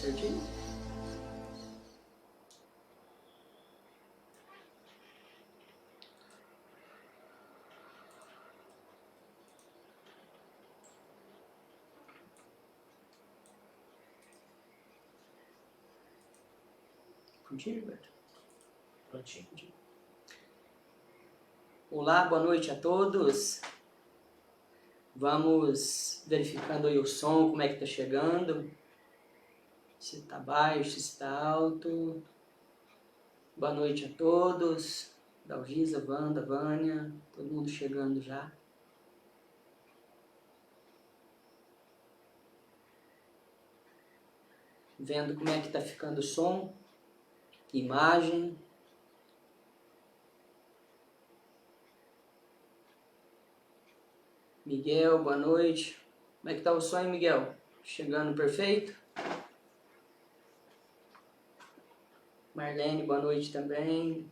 certinho? Prontinho, Gilberto? Prontinho. Olá, boa noite a todos. Vamos verificando aí o som, como é que tá chegando. Se tá baixo, se está alto. Boa noite a todos. Dalgisa, Wanda, Vânia, todo mundo chegando já. Vendo como é que tá ficando o som, imagem. Miguel, boa noite. Como é que tá o som, hein, Miguel? Chegando perfeito? Marlene, boa noite também.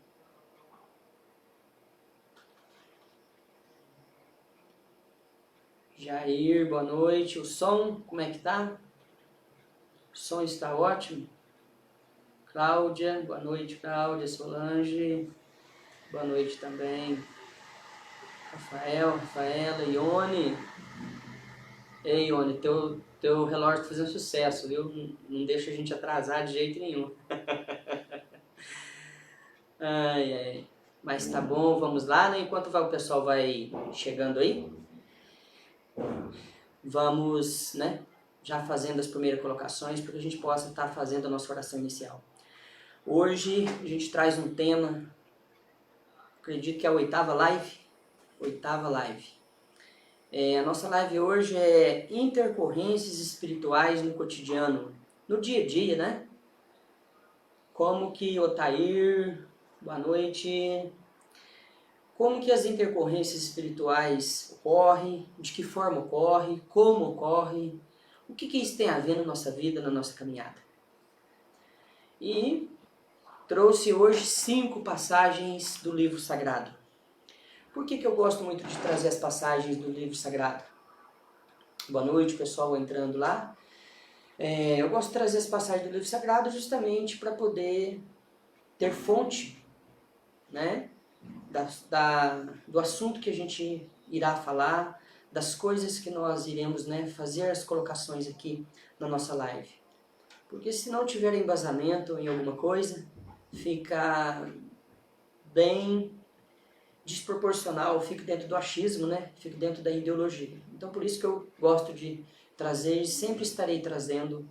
Jair, boa noite. O som, como é que tá? O som está ótimo. Cláudia, boa noite, Cláudia. Solange, boa noite também. Rafaela, Ione. Ei, Ione, teu relógio tá fazendo sucesso, viu? Não deixa a gente atrasar de jeito nenhum. Ai. Mas tá bom, vamos lá, né? Enquanto o pessoal vai chegando aí, vamos, né? Já fazendo as primeiras colocações para que a gente possa estar fazendo a nossa oração inicial. Hoje a gente traz um tema, acredito que é a oitava live. A nossa live hoje é intercorrências espirituais no cotidiano, no dia a dia, né? Como que, Otair, boa noite. Como que as intercorrências espirituais ocorrem, de que forma ocorre, como ocorre, o que isso tem a ver na nossa vida, na nossa caminhada. E trouxe hoje 5 passagens do livro sagrado. Por que eu gosto muito de trazer as passagens do livro sagrado? Boa noite, pessoal entrando lá. Eu gosto de trazer as passagens do livro sagrado justamente para poder ter fonte, né, do assunto que a gente irá falar, das coisas que nós iremos, né, fazer as colocações aqui na nossa live. Porque se não tiver embasamento em alguma coisa, fica bem desproporcional, fica dentro do achismo, né? Fica dentro da ideologia. Então por isso que eu gosto de trazer, sempre estarei trazendo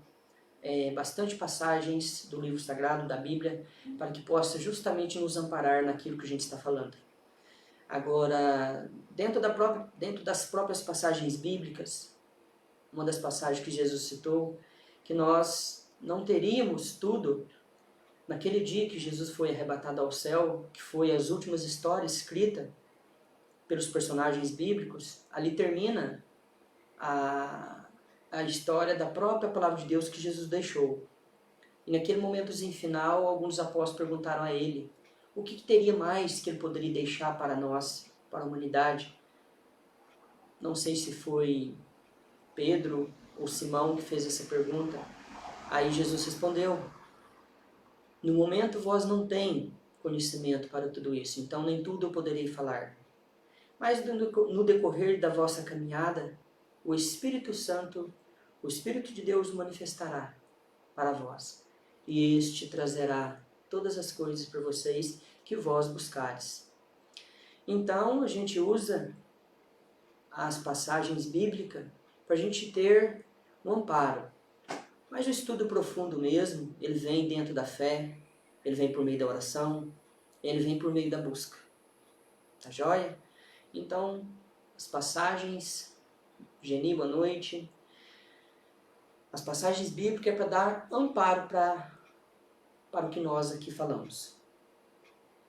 bastante passagens do livro sagrado, da Bíblia, para que possa justamente nos amparar naquilo que a gente está falando. Agora, dentro das próprias passagens bíblicas, uma das passagens que Jesus citou, que nós não teríamos tudo naquele dia que Jesus foi arrebatado ao céu, que foi as últimas histórias escritas pelos personagens bíblicos. Ali termina a história da própria palavra de Deus que Jesus deixou. E naquele momentozinho final, alguns apóstolos perguntaram a ele o que teria mais que ele poderia deixar para nós, para a humanidade. Não sei se foi Pedro ou Simão que fez essa pergunta. Aí Jesus respondeu: no momento vós não tem conhecimento para tudo isso, então nem tudo eu poderei falar. Mas no decorrer da vossa caminhada, o Espírito Santo, o Espírito de Deus manifestará para vós, e este trazerá todas as coisas para vocês que vós buscares. Então a gente usa as passagens bíblicas para a gente ter um amparo. Mas o estudo profundo mesmo, ele vem dentro da fé, ele vem por meio da oração, ele vem por meio da busca. Tá joia? Então, as passagens, Geni, boa noite. As passagens bíblicas é para dar amparo para o que nós aqui falamos.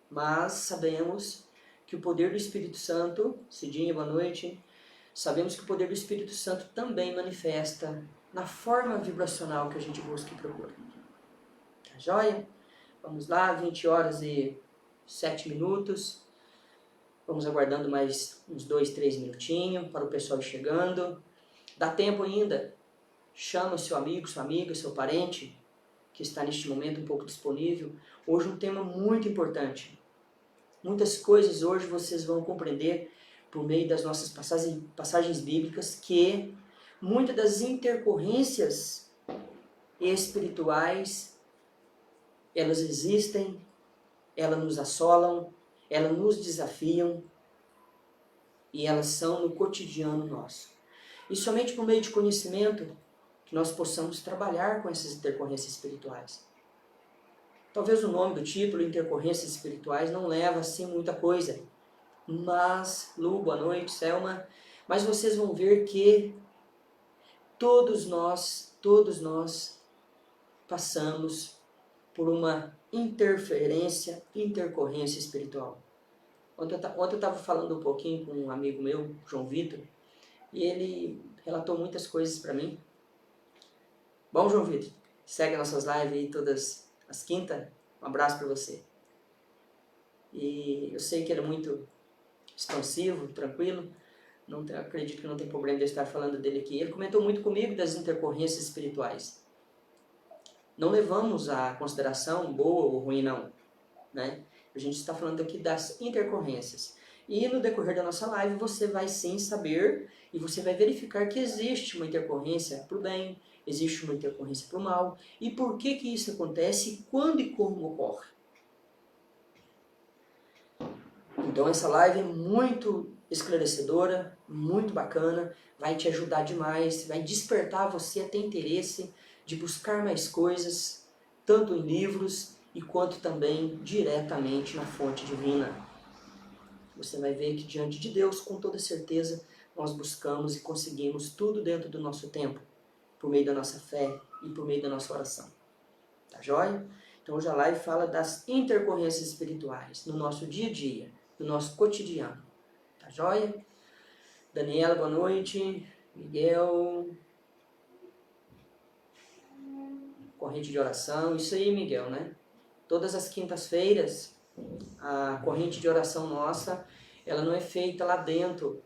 Mas sabemos que o poder do Espírito Santo, Cidinha, boa noite, sabemos que o poder do Espírito Santo também manifesta na forma vibracional que a gente busca e procura. Tá joia? Vamos lá, 20 horas e 7 minutos. Vamos aguardando mais uns 2, 3 minutinhos para o pessoal ir chegando. Dá tempo ainda. Chama o seu amigo, sua amiga, seu parente, que está neste momento um pouco disponível. Hoje um tema muito importante. Muitas coisas hoje vocês vão compreender por meio das nossas passagens bíblicas que muitas das intercorrências espirituais, elas existem, elas nos assolam, elas nos desafiam e elas são no cotidiano nosso. E somente por meio de conhecimento que nós possamos trabalhar com essas intercorrências espirituais. Talvez o nome do título, Intercorrências Espirituais, não leva assim muita coisa. Mas, Lu, boa noite, Selma. Mas vocês vão ver que todos nós passamos por uma intercorrência espiritual. Ontem eu estava falando um pouquinho com um amigo meu, João Vitor, e ele relatou muitas coisas para mim. Bom, João Vitor, segue nossas lives aí todas as quintas. Um abraço para você. E eu sei que ele é muito expansivo, tranquilo. Acredito que não tem problema de eu estar falando dele aqui. Ele comentou muito comigo das intercorrências espirituais. Não levamos a consideração boa ou ruim, não, né? A gente está falando aqui das intercorrências. E no decorrer da nossa live você vai sim saber e você vai verificar que existe uma intercorrência para o bem, existe uma intercorrência para o mal. E por que isso acontece, quando e como ocorre. Então essa live é muito esclarecedora, muito bacana, vai te ajudar demais, vai despertar você a ter interesse de buscar mais coisas, tanto em livros e quanto também diretamente na fonte divina. Você vai ver que diante de Deus, com toda certeza, nós buscamos e conseguimos tudo dentro do nosso tempo, por meio da nossa fé e por meio da nossa oração. Tá joia? Então hoje a live fala das intercorrências espirituais no nosso dia a dia, no nosso cotidiano. Tá joia? Daniela, boa noite. Miguel. Corrente de oração. Isso aí, Miguel, né? Todas as quintas-feiras, a corrente de oração nossa, ela não é feita lá dentro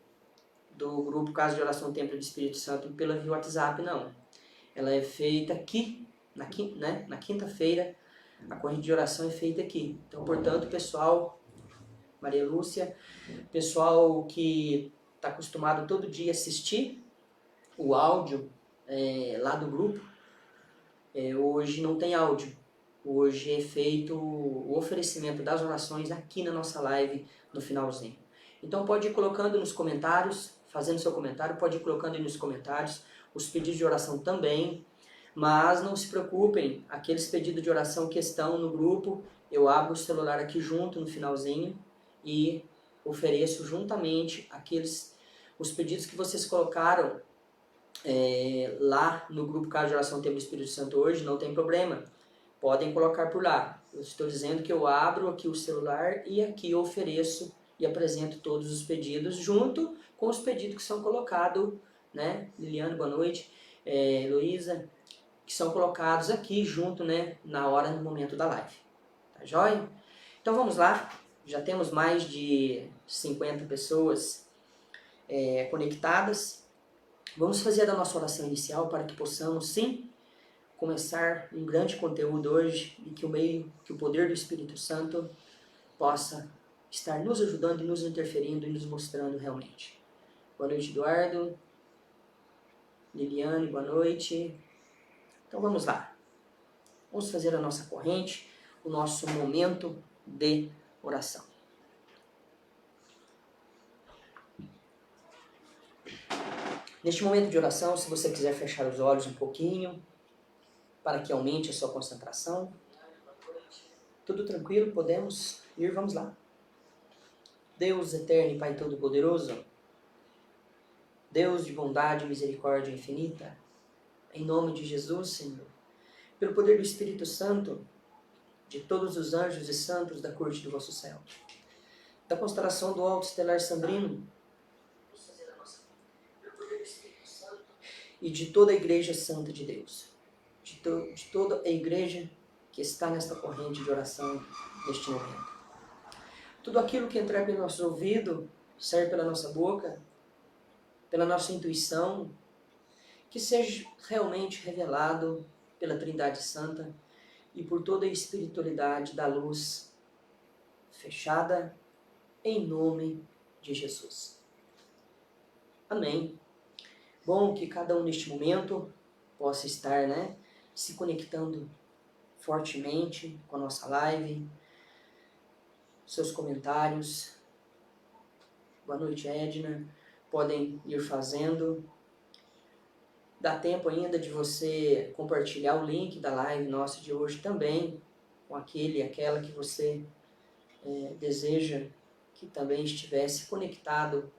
do grupo Casa de Oração Templo do Espírito Santo pela via WhatsApp, não. Ela é feita aqui, na quinta-feira, a corrente de oração é feita aqui. Então, portanto, pessoal, Maria Lúcia, pessoal que está acostumado todo dia a assistir o áudio lá do grupo, hoje não tem áudio. Hoje é feito o oferecimento das orações aqui na nossa live no finalzinho. Então pode ir colocando nos comentários, fazendo seu comentário, pode ir colocando aí nos comentários os pedidos de oração também. Mas não se preocupem, aqueles pedidos de oração que estão no grupo, eu abro o celular aqui junto no finalzinho e ofereço juntamente os pedidos que vocês colocaram lá no grupo Casa de Oração Templo do Espírito Santo hoje, não tem problema. Podem colocar por lá. Eu estou dizendo que eu abro aqui o celular e aqui eu ofereço e apresento todos os pedidos junto com os pedidos que são colocados, né? Liliane, boa noite. Heloísa, que são colocados aqui junto, né? Na hora, no momento da live. Tá joia? Então vamos lá. Já temos mais de 50 pessoas conectadas. Vamos fazer a nossa oração inicial para que possamos, sim, começar um grande conteúdo hoje e que o poder do Espírito Santo possa estar nos ajudando e nos interferindo e nos mostrando realmente. Boa noite, Eduardo. Liliane, boa noite. Então vamos lá. Vamos fazer a nossa corrente, o nosso momento de oração. Neste momento de oração, se você quiser fechar os olhos um pouquinho, para que aumente a sua concentração. Tudo tranquilo? Podemos ir? Vamos lá. Deus eterno e Pai Todo-Poderoso, Deus de bondade e misericórdia infinita, em nome de Jesus, Senhor, pelo poder do Espírito Santo, de todos os anjos e santos da corte do vosso céu, da constelação do Alto Estelar Sandrino, e de toda a Igreja Santa de Deus, de toda a Igreja que está nesta corrente de oração neste momento. Tudo aquilo que entrar pelo nosso ouvido, sair pela nossa boca, pela nossa intuição, que seja realmente revelado pela Trindade Santa e por toda a espiritualidade da luz fechada, em nome de Jesus. Amém. Bom que cada um neste momento possa estar, se conectando fortemente com a nossa live, seus comentários. Boa noite, Edna. Podem ir fazendo. Dá tempo ainda de você compartilhar o link da live nossa de hoje também com aquele e aquela que você deseja que também estivesse conectado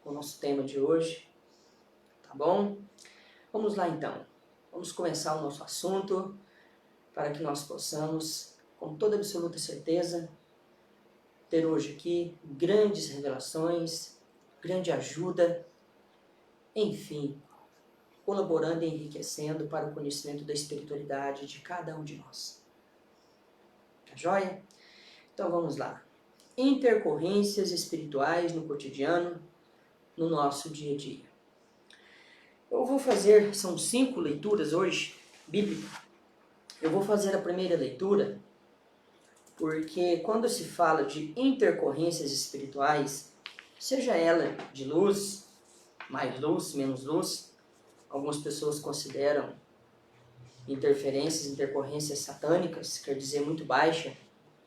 com o nosso tema de hoje. Tá bom? Vamos lá então. Vamos começar o nosso assunto para que nós possamos, com toda absoluta certeza, ter hoje aqui grandes revelações, grande ajuda, enfim, colaborando e enriquecendo para o conhecimento da espiritualidade de cada um de nós. Tá joia? Então vamos lá. Intercorrências espirituais no cotidiano, no nosso dia a dia. Eu vou fazer, são 5 leituras hoje, bíblicas. Eu vou fazer a primeira leitura, porque quando se fala de intercorrências espirituais, seja ela de luz, mais luz, menos luz, algumas pessoas consideram intercorrências satânicas, quer dizer muito baixa,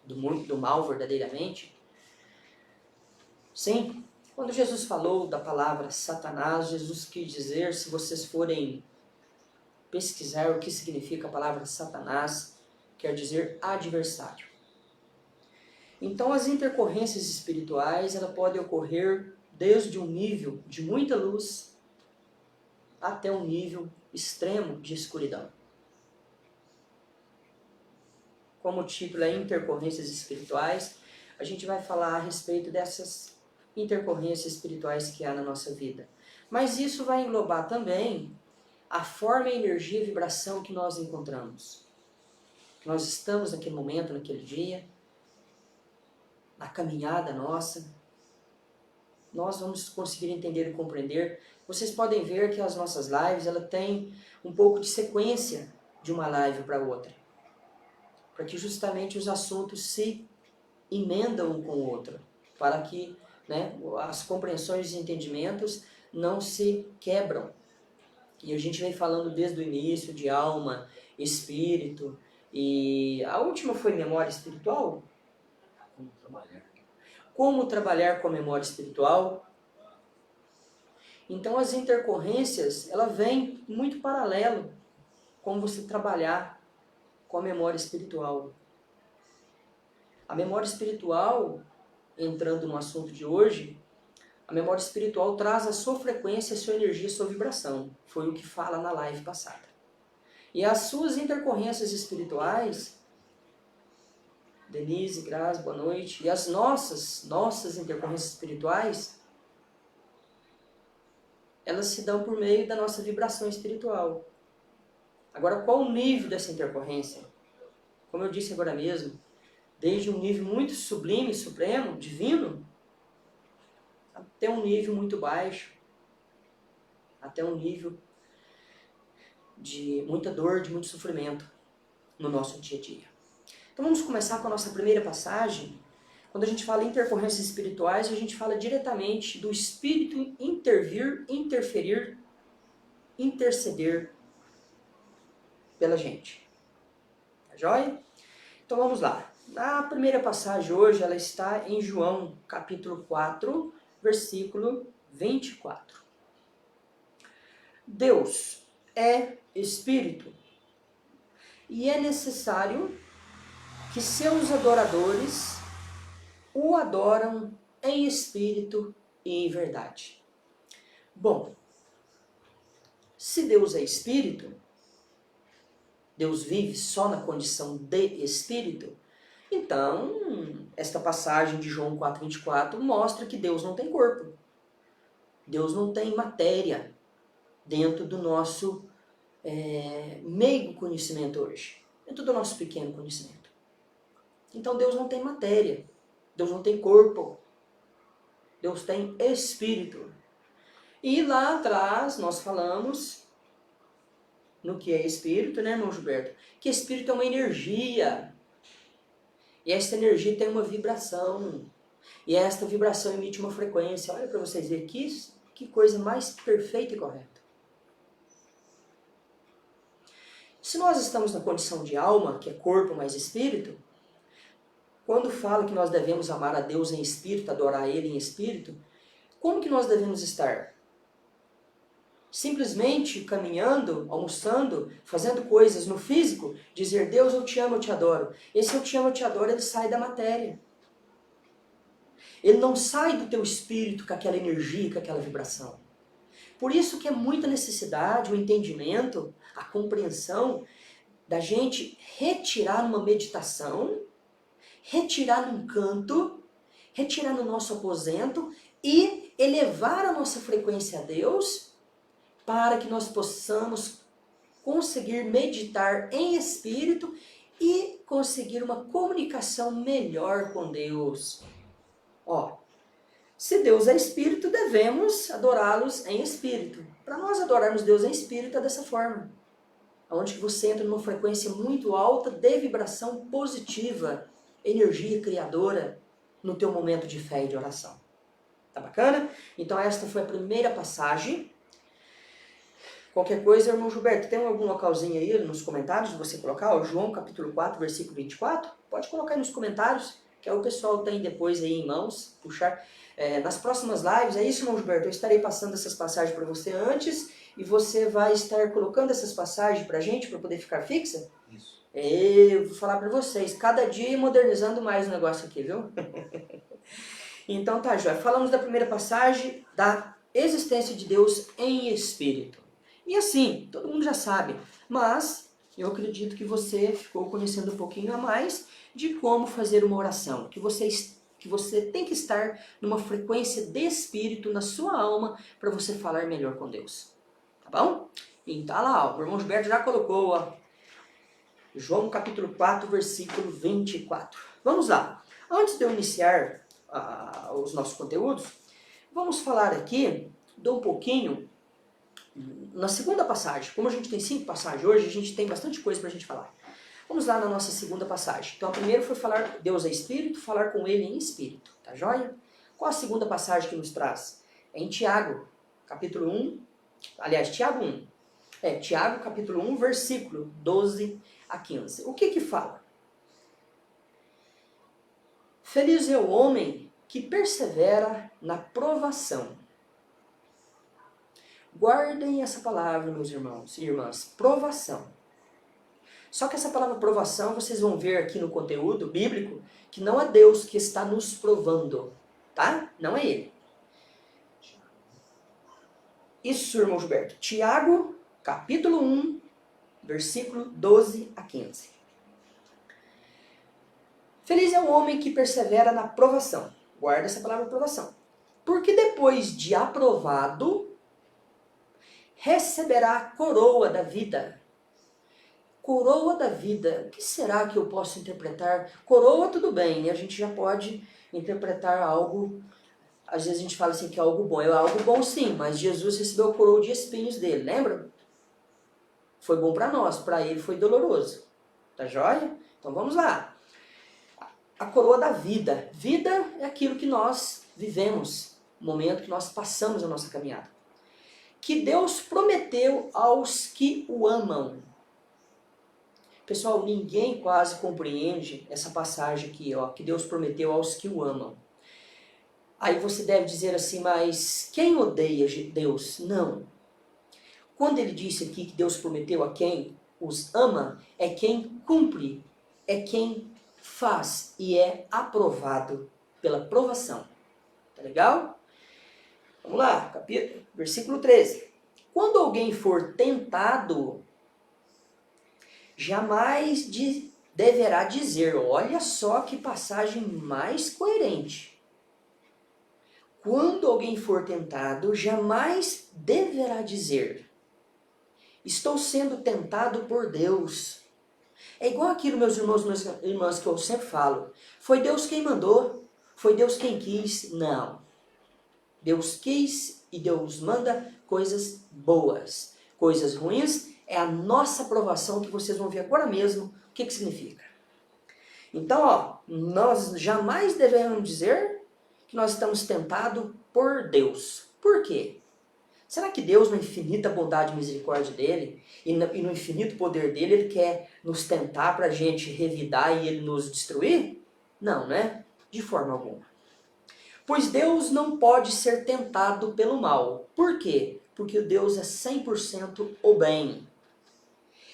do mal verdadeiramente. Sim, quando Jesus falou da palavra Satanás, Jesus quis dizer, se vocês forem pesquisar o que significa a palavra Satanás, quer dizer adversário. Então as intercorrências espirituais, ela pode ocorrer desde um nível de muita luz até um nível extremo de escuridão. Como o título é Intercorrências Espirituais, a gente vai falar a respeito dessas intercorrências espirituais que há na nossa vida. Mas isso vai englobar também a forma, a energia e vibração que nós encontramos. Nós estamos naquele momento, naquele dia, na caminhada nossa, nós vamos conseguir entender e compreender. Vocês podem ver que as nossas lives, ela tem um pouco de sequência de uma live para outra, para que justamente os assuntos se emendam um com o outro, para que as compreensões e entendimentos não se quebram. E a gente vem falando desde o início de alma, espírito, e a última foi memória espiritual? Como trabalhar com a memória espiritual. Então as intercorrências, ela vem muito paralelo com você trabalhar com a memória espiritual. A memória espiritual, entrando no assunto de hoje, a memória espiritual traz a sua frequência, a sua energia, a sua vibração. Foi o que fala na live passada. E as suas intercorrências espirituais, Denise, Grazi, boa noite, e as nossas intercorrências espirituais, elas se dão por meio da nossa vibração espiritual. Agora, qual o nível dessa intercorrência? Como eu disse agora mesmo, desde um nível muito sublime, supremo, divino, até um nível muito baixo, até um nível de muita dor, de muito sofrimento no nosso dia a dia. Então vamos começar com a nossa primeira passagem. Quando a gente fala em intercorrências espirituais, a gente fala diretamente do espírito intervir, interferir, interceder pela gente. Tá joia? Então vamos lá. A primeira passagem hoje, ela está em João, capítulo 4, versículo 24. Deus é Espírito e é necessário que seus adoradores o adoram em espírito e em verdade. Bom, se Deus é Espírito, Deus vive só na condição de Espírito, então esta passagem de João 4,24 mostra que Deus não tem corpo. Deus não tem matéria dentro do nosso meigo conhecimento hoje, dentro do nosso pequeno conhecimento. Então Deus não tem matéria, Deus não tem corpo, Deus tem espírito. E lá atrás nós falamos no que é espírito, né, irmão Gilberto? Que espírito é uma energia. E essa energia tem uma vibração. E esta vibração emite uma frequência. Olha para vocês verem que coisa mais perfeita e correta. Se nós estamos na condição de alma, que é corpo mais espírito, quando fala que nós devemos amar a Deus em espírito, adorar Ele em espírito, como que nós devemos estar? Simplesmente caminhando, almoçando, fazendo coisas no físico, dizer Deus eu te amo, eu te adoro. Esse eu te amo, eu te adoro, ele sai da matéria. Ele não sai do teu espírito com aquela energia, com aquela vibração. Por isso que é muita necessidade, o entendimento, a compreensão da gente retirar numa meditação, retirar num canto, retirar no nosso aposento e elevar a nossa frequência a Deus para que nós possamos conseguir meditar em espírito e conseguir uma comunicação melhor com Deus. Ó, se Deus é espírito, devemos adorá-los em espírito. Para nós adorarmos Deus em espírito é dessa forma. Onde que você entra numa frequência muito alta de vibração positiva, energia criadora no teu momento de fé e de oração. Tá bacana? Então esta foi a primeira passagem. Qualquer coisa, irmão Gilberto, tem algum localzinho aí nos comentários de você colocar? O João capítulo 4, versículo 24? Pode colocar aí nos comentários, que aí o pessoal tem depois aí em mãos, puxar. Nas próximas lives, é isso, irmão Gilberto? Eu estarei passando essas passagens para você antes e você vai estar colocando essas passagens para a gente, para poder ficar fixa? Isso. Eu vou falar para vocês, cada dia modernizando mais o negócio aqui, viu? Então tá, Joia. Falamos da primeira passagem, da existência de Deus em espírito. E assim, todo mundo já sabe, mas eu acredito que você ficou conhecendo um pouquinho a mais de como fazer uma oração, que você tem que estar numa frequência de espírito na sua alma para você falar melhor com Deus. Tá bom? Então tá lá, ó, o irmão Gilberto já colocou, ó, João capítulo 4, versículo 24. Vamos lá. Antes de eu iniciar os nossos conteúdos, vamos falar aqui de um pouquinho na segunda passagem. Como a gente tem 5 passagens hoje, a gente tem bastante coisa para a gente falar. Vamos lá na nossa segunda passagem. Então a primeira foi falar Deus é espírito, falar com ele em espírito. Tá joia? Qual a segunda passagem que nos traz? É em Tiago, capítulo 1. Aliás, Tiago 1. Tiago, capítulo 1, versículo 12 a 15. O que que fala? Feliz é o homem que persevera na provação. Guardem essa palavra, meus irmãos e irmãs, provação. Só que essa palavra provação, vocês vão ver aqui no conteúdo bíblico, que não é Deus que está nos provando, tá? Não é Ele. Isso, irmão Gilberto. Tiago, capítulo 1, versículo 12 a 15. Feliz é o homem que persevera na provação. Guarda essa palavra provação. Porque depois de aprovado, receberá a coroa da vida. Coroa da vida. O que será que eu posso interpretar? Coroa, tudo bem, a gente já pode interpretar algo. Às vezes a gente fala assim que é algo bom. É algo bom sim, mas Jesus recebeu a coroa de espinhos dele, lembra? Foi bom para nós, para ele foi doloroso. Tá joia? Então vamos lá. A coroa da vida. Vida é aquilo que nós vivemos, o momento que nós passamos a nossa caminhada. Que Deus prometeu aos que o amam. Pessoal, ninguém quase compreende essa passagem aqui, ó, que Deus prometeu aos que o amam. Aí você deve dizer assim, mas quem odeia Deus? Não. Quando ele disse aqui que Deus prometeu a quem os ama, é quem cumpre, é quem faz e é aprovado pela provação. Tá legal? Vamos lá, versículo 13. Quando alguém for tentado, jamais deverá dizer, olha só que passagem mais coerente. Quando alguém for tentado, jamais deverá dizer, estou sendo tentado por Deus. É igual aquilo, meus irmãos, minhas irmãs, que eu sempre falo. Foi Deus quem mandou, foi Deus quem quis. Não. Deus quis e Deus manda coisas boas. Coisas ruins É a nossa aprovação, que vocês vão ver agora mesmo o que significa. Então, ó, nós jamais devemos dizer que nós estamos tentados por Deus. Por quê? Será que Deus, na infinita bondade e misericórdia dele, e no infinito poder dele, ele quer nos tentar para a gente revidar e ele nos destruir? Não, né? De forma alguma. Pois Deus não pode ser tentado pelo mal. Por quê? Porque Deus é 100% o bem.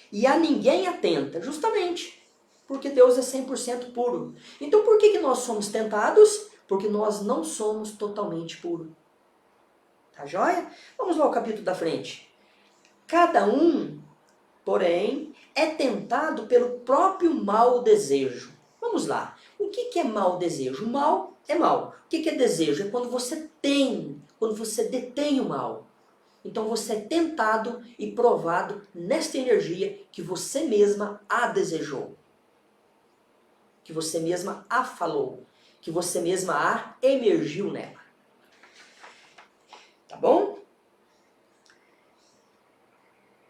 E a ninguém atenta, justamente porque Deus é 100% puro. Então por que nós somos tentados? Porque nós não somos totalmente puros. Tá joia? Vamos lá ao capítulo da frente. Cada um, porém, é tentado pelo próprio mau desejo. Vamos lá. O que é mau desejo? Mal é mal. O que é desejo? É quando você tem, quando você detém o mal. Então você é tentado e provado nesta energia que você mesma a desejou. Que você mesma a falou. Que você mesma a emergiu nela. Tá bom?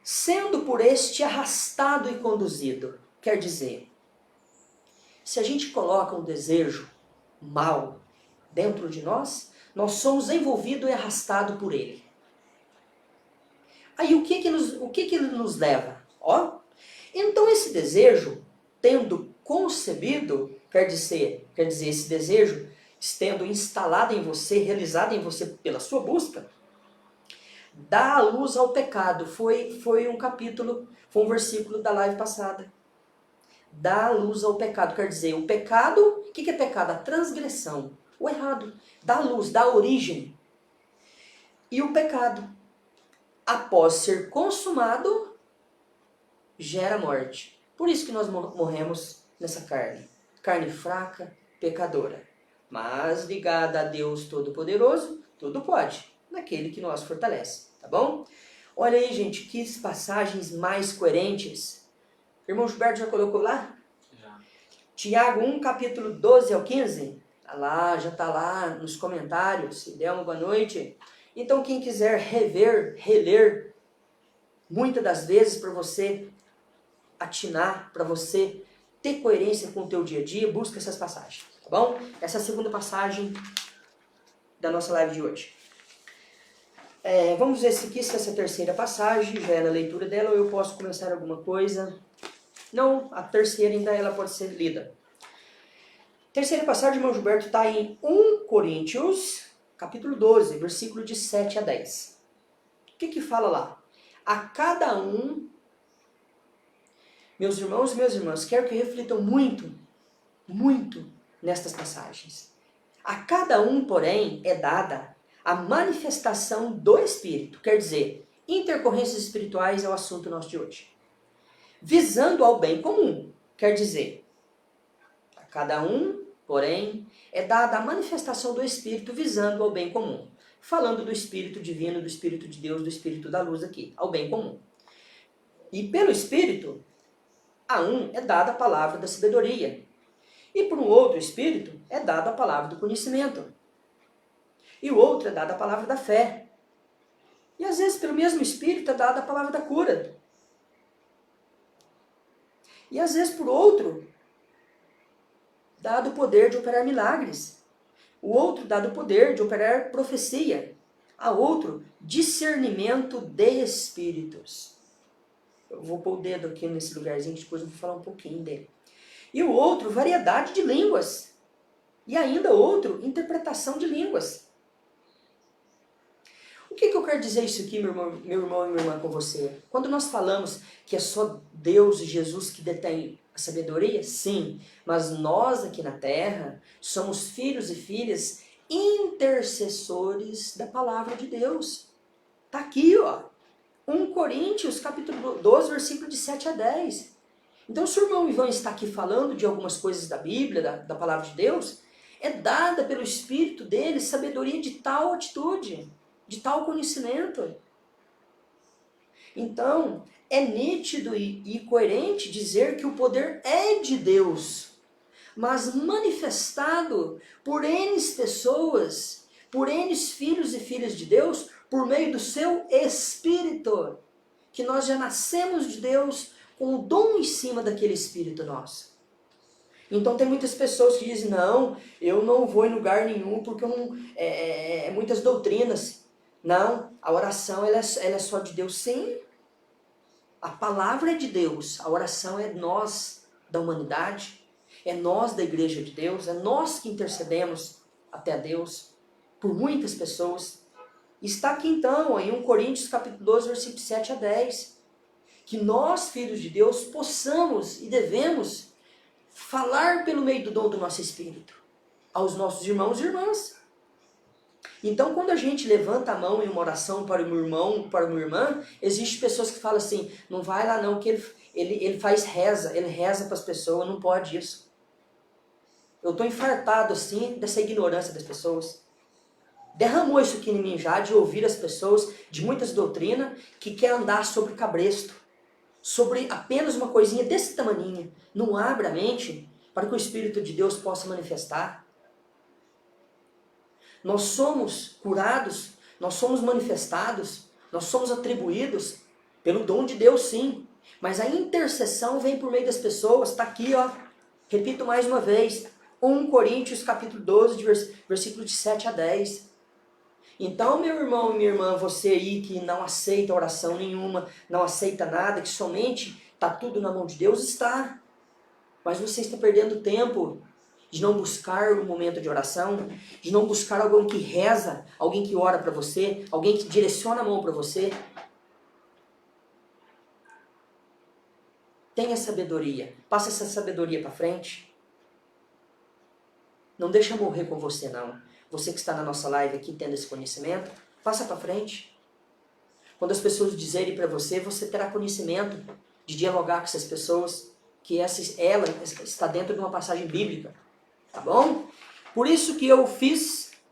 Sendo por este arrastado e conduzido. Quer dizer, se a gente coloca um desejo mal dentro de nós, nós somos envolvidos e arrastados por ele. Aí o que ele nos leva? Ó, então esse desejo, tendo concebido, quer dizer esse desejo, estando instalado em você, realizado em você pela sua busca, dá a luz ao pecado. Foi um capítulo, foi um versículo da live passada. Dá a luz ao pecado, quer dizer, o pecado, o que é pecado? A transgressão, o errado. Dá a luz, dá a origem. E o pecado, após ser consumado, gera morte. Por isso que nós morremos nessa carne. Carne fraca, pecadora. Mas ligada a Deus Todo-Poderoso, tudo pode. Naquele que nos fortalece. Tá bom? Olha aí, gente, que passagens mais coerentes. Irmão Gilberto já colocou lá? Já. Tiago 1, capítulo 12 ao 15. Tá lá, já está lá nos comentários. Se der uma boa noite. Então, quem quiser rever, reler, muitas das vezes para você atinar, para você ter coerência com o teu dia a dia, busca essas passagens, tá bom? Essa é a segunda passagem da nossa live de hoje. Vamos ver se essa terceira passagem já é na leitura dela ou eu posso começar alguma coisa. Não, a terceira ainda ela pode ser lida. Terceira passagem, irmão Gilberto, está em 1 Coríntios, capítulo 12, versículo de 7 a 10. O que fala lá? A cada um, meus irmãos e minhas irmãs, quero que reflitam muito, muito nestas passagens. A cada um, porém, é dada a manifestação do Espírito, quer dizer, intercorrências espirituais é o assunto nosso de hoje. Visando ao bem comum, quer dizer, a cada um, porém, é dada a manifestação do Espírito visando ao bem comum. Falando do Espírito Divino, do Espírito de Deus, do Espírito da Luz aqui, ao bem comum. E pelo Espírito, a um é dada a palavra da sabedoria. E por um outro Espírito é dada a palavra do conhecimento. E o outro é dada a palavra da fé. E às vezes pelo mesmo Espírito é dada a palavra da cura. E às vezes por outro, dado o poder de operar milagres. O outro dado o poder de operar profecia. A outro, discernimento de espíritos. Eu vou pôr o dedo aqui nesse lugarzinho, que depois eu vou falar um pouquinho dele. E o outro, variedade de línguas. E ainda outro, interpretação de línguas. O que eu quero dizer isso aqui, meu irmão e minha irmã, com você? Quando nós falamos que é só Deus e Jesus que detém a sabedoria, sim. Mas nós aqui na Terra somos filhos e filhas intercessores da palavra de Deus. Está aqui, ó. 1 Coríntios, capítulo 12, versículo de 7 a 10. Então, se o irmão Ivan está aqui falando de algumas coisas da Bíblia, da palavra de Deus, é dada pelo Espírito dele sabedoria de tal atitude, de tal conhecimento. Então, é nítido e coerente dizer que o poder é de Deus, mas manifestado por N pessoas, por N filhos e filhas de Deus, por meio do seu Espírito, que nós já nascemos de Deus com o dom em cima daquele Espírito nosso. Então tem muitas pessoas que dizem, não, eu não vou em lugar nenhum porque eu não, muitas doutrinas. Não, a oração ela é só de Deus. Sim, a palavra é de Deus, a oração é nós da humanidade, é nós da igreja de Deus, é nós que intercedemos até a Deus por muitas pessoas. Está aqui então, em 1 Coríntios capítulo 12, versículo 7 a 10, que nós, filhos de Deus, possamos e devemos falar pelo meio do dom do nosso Espírito aos nossos irmãos e irmãs. Então, quando a gente levanta a mão em uma oração para um irmão, para uma irmã, existem pessoas que falam assim, não vai lá não, que ele faz reza, ele reza para as pessoas, não pode isso. Eu estou infartado assim dessa ignorância das pessoas. Derramou isso aqui em mim já, de ouvir as pessoas de muitas doutrinas que quer andar sobre cabresto, sobre apenas uma coisinha desse tamaninho. Não abre a mente para que o Espírito de Deus possa manifestar. Nós somos curados, nós somos manifestados, nós somos atribuídos pelo dom de Deus, sim. Mas a intercessão vem por meio das pessoas, está aqui, ó. Repito mais uma vez, 1 Coríntios capítulo 12, versículo de 7 a 10. Então, meu irmão e minha irmã, você aí que não aceita oração nenhuma, não aceita nada, que somente está tudo na mão de Deus, está. Mas você está perdendo tempo de não buscar um momento de oração, de não buscar alguém que reza, alguém que ora para você, alguém que direciona a mão para você. Tenha sabedoria, passa essa sabedoria para frente. Não deixa morrer com você não. Você que está na nossa live aqui tendo esse conhecimento, passa para frente. Quando as pessoas dizerem para você, você terá conhecimento de dialogar com essas pessoas, que ela está dentro de uma passagem bíblica. Tá bom? Por isso que eu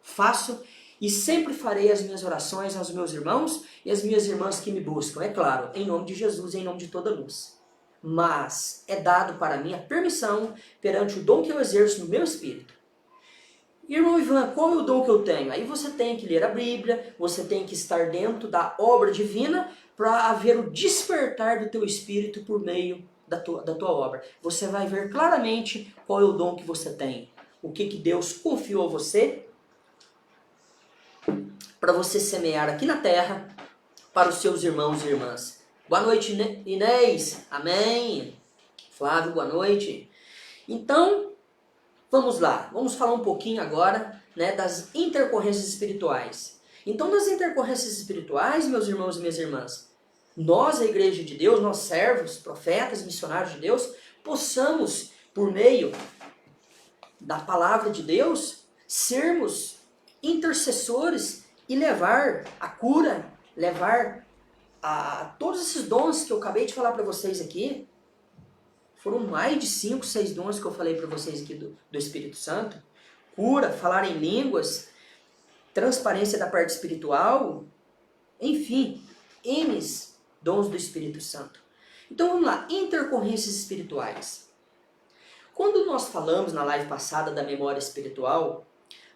faço e sempre farei as minhas orações aos meus irmãos e às minhas irmãs que me buscam. É claro, em nome de Jesus e em nome de toda luz. Mas é dado para mim a permissão perante o dom que eu exerço no meu espírito. Irmão Ivan, qual é o dom que eu tenho? Aí você tem que ler a Bíblia, você tem que estar dentro da obra divina para haver o despertar do teu espírito por meio da tua obra. Você vai ver claramente qual é o dom que você tem. O que Deus confiou a você para você semear aqui na terra para os seus irmãos e irmãs. Boa noite, Inês. Amém. Flávio, boa noite. Então, vamos lá. Vamos falar um pouquinho agora, né, das intercorrências espirituais. Então, nas intercorrências espirituais, meus irmãos e minhas irmãs, nós, a igreja de Deus, nós servos, profetas, missionários de Deus, possamos, por meio da palavra de Deus, sermos intercessores e levar a cura, levar a todos esses dons que eu acabei de falar para vocês aqui. Foram mais de 5, 6 dons que eu falei para vocês aqui do Espírito Santo. Cura, falar em línguas, transparência da parte espiritual, enfim, N's dons do Espírito Santo. Então vamos lá, intercorrências espirituais. Quando nós falamos na live passada da memória espiritual,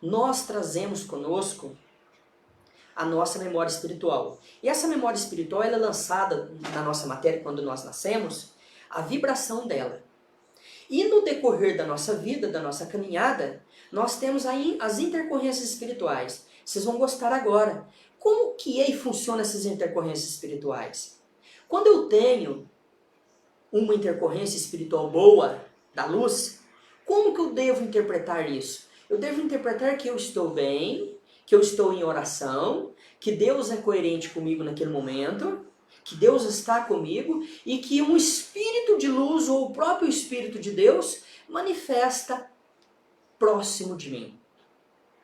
nós trazemos conosco a nossa memória espiritual. E essa memória espiritual ela é lançada na nossa matéria quando nós nascemos, a vibração dela. E no decorrer da nossa vida, da nossa caminhada, nós temos aí as intercorrências espirituais. Vocês vão gostar agora. Como que é e funciona essas intercorrências espirituais? Quando eu tenho uma intercorrência espiritual boa, da luz, como que eu devo interpretar isso? Eu devo interpretar que eu estou bem, que eu estou em oração, que Deus é coerente comigo naquele momento, que Deus está comigo e que um espírito de luz ou o próprio Espírito de Deus manifesta próximo de mim,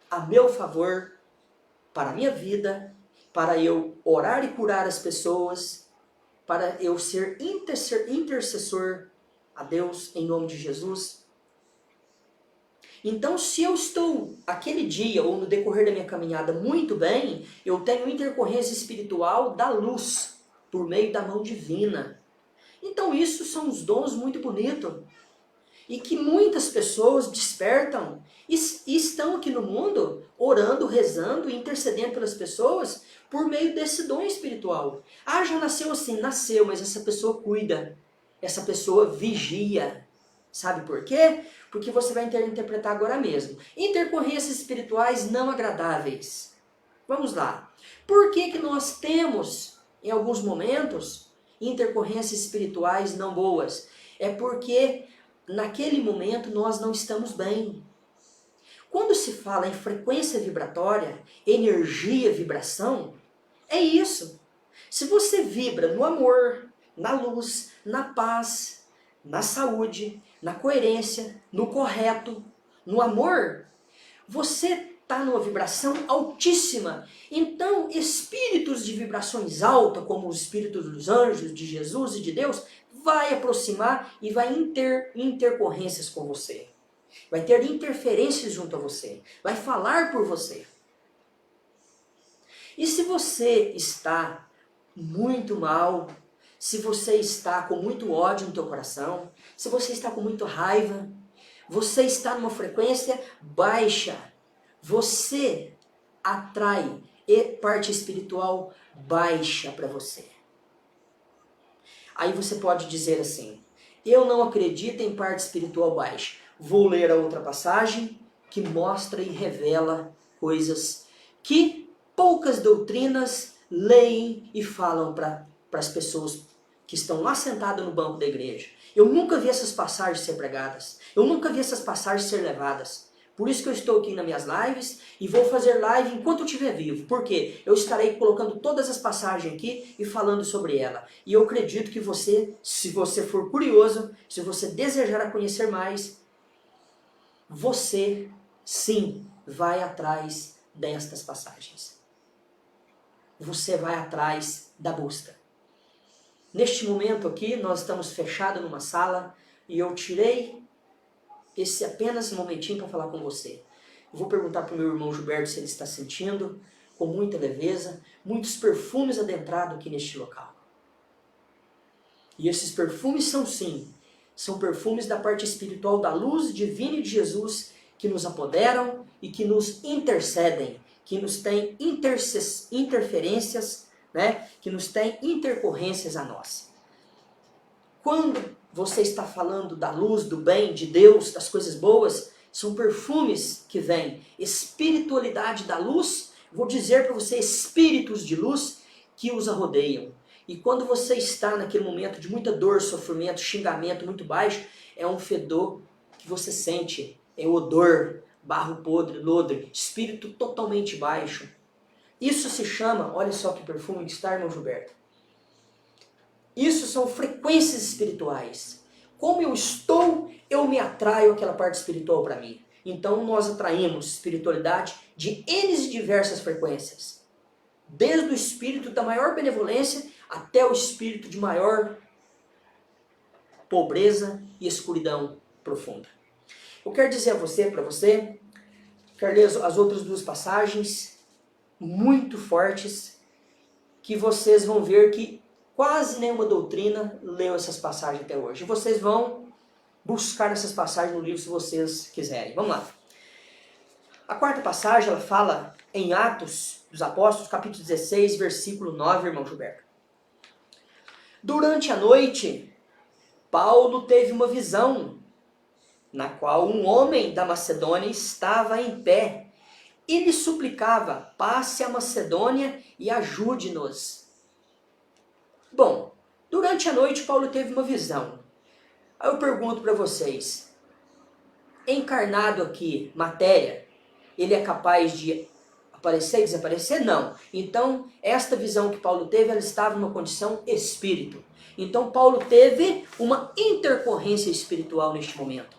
a meu favor, para a minha vida, para eu orar e curar as pessoas, para eu ser intercessor a Deus em nome de Jesus. Então, se eu estou aquele dia ou no decorrer da minha caminhada muito bem, eu tenho intercorrência espiritual da luz, por meio da mão divina. Então, isso são os dons muito bonitos. E que muitas pessoas despertam e estão aqui no mundo orando, rezando e intercedendo pelas pessoas por meio desse dom espiritual. Ah, já nasceu assim, nasceu, mas essa pessoa cuida, essa pessoa vigia. Sabe por quê? Porque você vai interpretar agora mesmo. Intercorrências espirituais não agradáveis. Vamos lá. Por que que nós temos, em alguns momentos, intercorrências espirituais não boas? É porque naquele momento nós não estamos bem. Quando se fala em frequência vibratória, energia, vibração, é isso. Se você vibra no amor, na luz, na paz, na saúde, na coerência, no correto, no amor, você está numa vibração altíssima. Então, espíritos de vibrações altas, como os espíritos dos anjos, de Jesus e de Deus, vai aproximar e vai intercorrências com você. Vai ter interferências junto a você. Vai falar por você. E se você está muito mal, se você está com muito ódio no teu coração, se você está com muita raiva, você está numa frequência baixa, você atrai parte espiritual baixa para você. Aí você pode dizer assim, eu não acredito em parte espiritual baixa. Vou ler a outra passagem que mostra e revela coisas que poucas doutrinas leem e falam para as pessoas que estão lá sentadas no banco da igreja. Eu nunca vi essas passagens ser pregadas. Eu nunca vi essas passagens ser levadas. Por isso que eu estou aqui nas minhas lives e vou fazer live enquanto eu estiver vivo. Por quê? Eu estarei colocando todas as passagens aqui e falando sobre ela. E eu acredito que você, se você for curioso, se você desejar conhecer mais, você sim vai atrás destas passagens. Você vai atrás da busca. Neste momento aqui, nós estamos fechados numa sala e eu tirei esse apenas um momentinho para falar com você. Eu vou perguntar para o meu irmão Gilberto se ele está sentindo, com muita leveza, muitos perfumes adentrados aqui neste local. E esses perfumes são sim, são perfumes da parte espiritual da luz divina de Jesus que nos apoderam e que nos intercedem, que nos têm interferências, né? Que nos têm intercorrências a nós. Quando você está falando da luz, do bem, de Deus, das coisas boas, são perfumes que vêm. Espiritualidade da luz, vou dizer para você, espíritos de luz que os rodeiam. E quando você está naquele momento de muita dor, sofrimento, xingamento muito baixo, é um fedor que você sente, é o odor, barro podre, lodre, espírito totalmente baixo. Isso se chama, olha só que perfume que está, irmão Gilberto. Isso são frequências espirituais. Como eu estou, eu me atraio aquela parte espiritual para mim. Então nós atraímos espiritualidade de N e diversas frequências. Desde o espírito da maior benevolência até o espírito de maior pobreza e escuridão profunda. Eu quero dizer a você, para você, quero ler as outras duas passagens muito fortes, que vocês vão ver que quase nenhuma doutrina leu essas passagens até hoje. E vocês vão buscar essas passagens no livro se vocês quiserem. Vamos lá. A quarta passagem, ela fala em Atos dos Apóstolos, capítulo 16, versículo 9, irmão Gilberto. Durante a noite, Paulo teve uma visão, na qual um homem da Macedônia estava em pé e lhe suplicava, passe a Macedônia e ajude-nos. Bom, durante a noite Paulo teve uma visão. Aí eu pergunto para vocês, encarnado aqui, matéria, ele é capaz de aparecer e desaparecer? Não. Então, esta visão que Paulo teve, ela estava numa condição espírito. Então, Paulo teve uma intercorrência espiritual neste momento.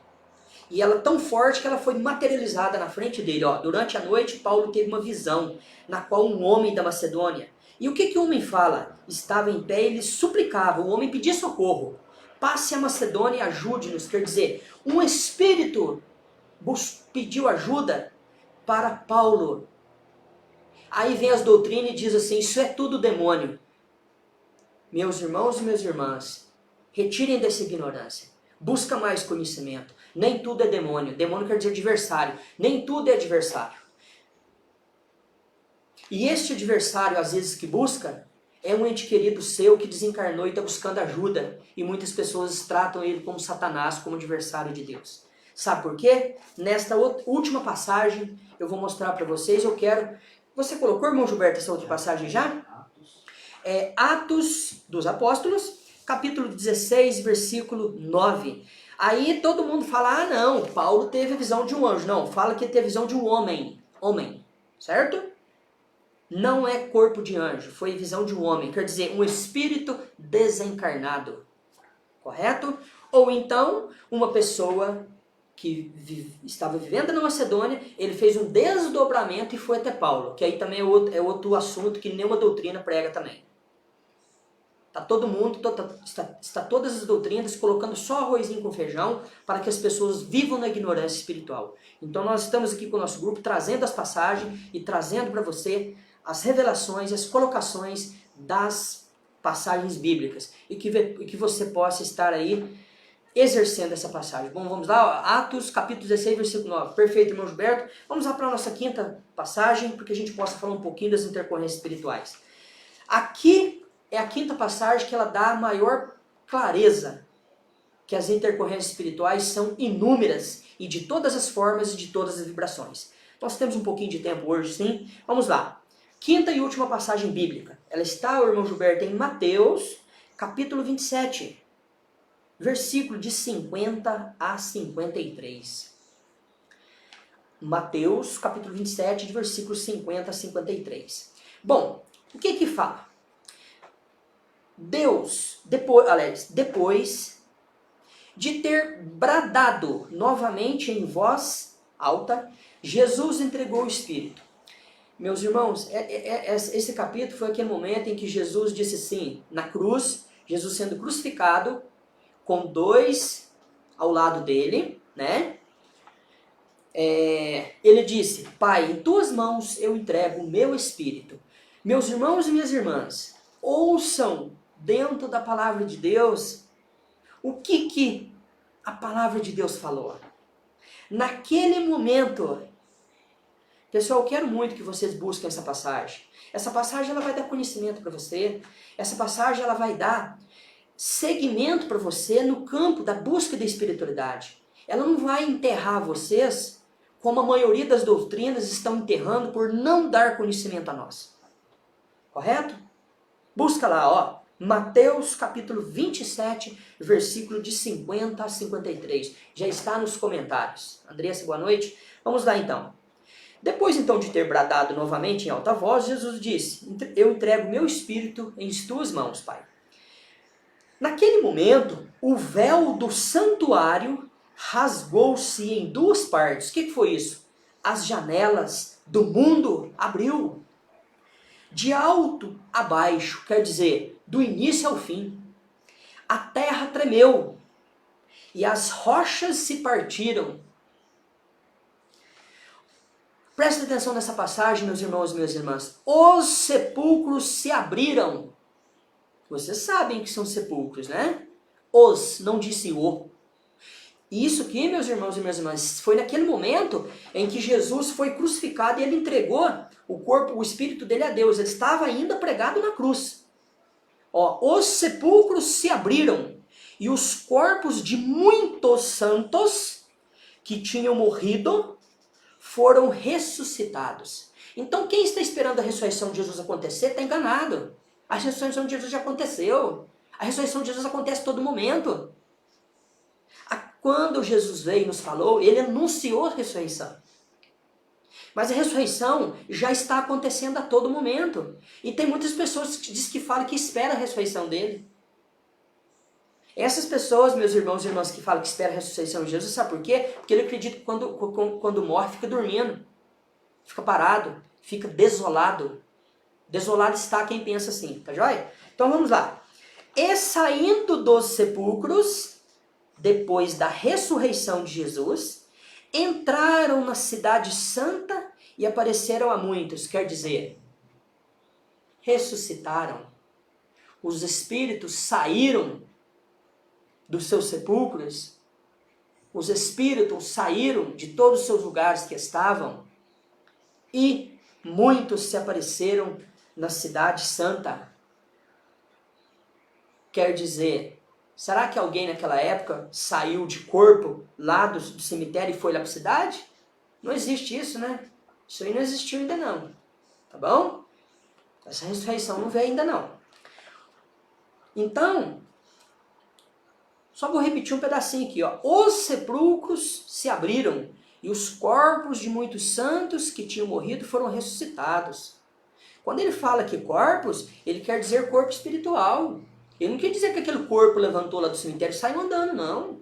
E ela tão forte que ela foi materializada na frente dele. Ó, durante a noite, Paulo teve uma visão, na qual um homem da Macedônia... E o que o homem fala? Estava em pé e ele suplicava, o homem pedia socorro. Passe a Macedônia e ajude-nos. Quer dizer, um espírito pediu ajuda para Paulo. Aí vem as doutrinas e diz assim, isso é tudo demônio. Meus irmãos e minhas irmãs, retirem dessa ignorância. Busca mais conhecimento. Nem tudo é demônio. Demônio quer dizer adversário. Nem tudo é adversário. E este adversário, às vezes, que busca, é um ente querido seu que desencarnou e está buscando ajuda. E muitas pessoas tratam ele como Satanás, como adversário de Deus. Sabe por quê? Nesta última passagem, eu vou mostrar para vocês, eu quero... Você colocou, irmão Gilberto, essa outra passagem já? É Atos dos Apóstolos, capítulo 16, versículo 9. Aí todo mundo fala, ah não, Paulo teve a visão de um anjo. Não, fala que teve a visão de um homem. Homem, certo? Não é corpo de anjo, foi visão de um homem. Quer dizer, um espírito desencarnado. Correto? Ou então, uma pessoa que estava vivendo na Macedônia, ele fez um desdobramento e foi até Paulo. Que aí também é outro assunto que nenhuma doutrina prega também. Está todo mundo, está todas as doutrinas colocando só arrozinho com feijão para que as pessoas vivam na ignorância espiritual. Então nós estamos aqui com o nosso grupo trazendo as passagens e trazendo para você as revelações e as colocações das passagens bíblicas. E que você possa estar aí exercendo essa passagem. Bom, vamos lá, Atos capítulo 16, versículo 9. Perfeito, irmão Gilberto. Vamos lá para a nossa quinta passagem, porque a gente possa falar um pouquinho das intercorrências espirituais. Aqui é a quinta passagem que ela dá a maior clareza que as intercorrências espirituais são inúmeras e de todas as formas e de todas as vibrações. Nós temos um pouquinho de tempo hoje, sim? Vamos lá. Quinta e última passagem bíblica. Ela está, o irmão Gilberto, em Mateus, capítulo 27, versículo de 50 a 53. Mateus, capítulo 27, de versículos 50 a 53. Bom, o que que fala? Deus, depois de ter bradado novamente em voz alta, Jesus entregou o Espírito. Meus irmãos, esse capítulo foi aquele momento em que Jesus disse assim, na cruz, Jesus sendo crucificado, com dois ao lado dele, né? Ele disse, Pai, em tuas mãos eu entrego o meu Espírito. Meus irmãos e minhas irmãs, ouçam dentro da palavra de Deus o que a palavra de Deus falou. Naquele momento, pessoal, eu quero muito que vocês busquem essa passagem. Essa passagem ela vai dar conhecimento para você. Essa passagem ela vai dar segmento para você no campo da busca da espiritualidade. Ela não vai enterrar vocês como a maioria das doutrinas estão enterrando por não dar conhecimento a nós. Correto? Busca lá, ó. Mateus capítulo 27, versículo de 50 a 53. Já está nos comentários. Andressa, boa noite. Vamos lá então. Depois então de ter bradado novamente em alta voz, Jesus disse, eu entrego meu espírito em tuas mãos, Pai. Naquele momento, o véu do santuário rasgou-se em duas partes. O que foi isso? As janelas do mundo abriu. De alto a baixo, quer dizer, do início ao fim. A terra tremeu e as rochas se partiram. Presta atenção nessa passagem, meus irmãos e minhas irmãs. Os sepulcros se abriram. Vocês sabem que são sepulcros, né? Os, não disse o. Isso aqui, meus irmãos e minhas irmãs, foi naquele momento em que Jesus foi crucificado e ele entregou o corpo, o espírito dele a Deus. Ele estava ainda pregado na cruz. Ó, os sepulcros se abriram e os corpos de muitos santos que tinham morrido foram ressuscitados. Então quem está esperando a ressurreição de Jesus acontecer está enganado. A ressurreição de Jesus já aconteceu. A ressurreição de Jesus acontece a todo momento. Quando Jesus veio e nos falou, ele anunciou a ressurreição. Mas a ressurreição já está acontecendo a todo momento. E tem muitas pessoas que falam que esperam a ressurreição dele. Essas pessoas, meus irmãos e irmãs, que falam que esperam a ressurreição de Jesus, sabe por quê? Porque ele acredita que quando morre, fica dormindo. Fica parado, fica desolado. Desolado está quem pensa assim, tá joia? Então vamos lá. E saindo dos sepulcros, depois da ressurreição de Jesus, entraram na cidade santa e apareceram a muitos. Quer dizer, ressuscitaram. Os espíritos saíram dos seus sepulcros. os espíritos saíram de todos os seus lugares que estavam e muitos se apareceram na cidade santa. Quer dizer, será que alguém naquela época saiu de corpo lá do cemitério e foi lá para a cidade? Não existe isso, né? Isso aí não existiu ainda não. Tá bom? Essa ressurreição não veio ainda não. Então, só vou repetir um pedacinho aqui, ó. Os sepulcros se abriram e os corpos de muitos santos que tinham morrido foram ressuscitados. Quando ele fala aqui corpos, ele quer dizer corpo espiritual. Ele não quer dizer que aquele corpo levantou lá do cemitério e saiu andando, não.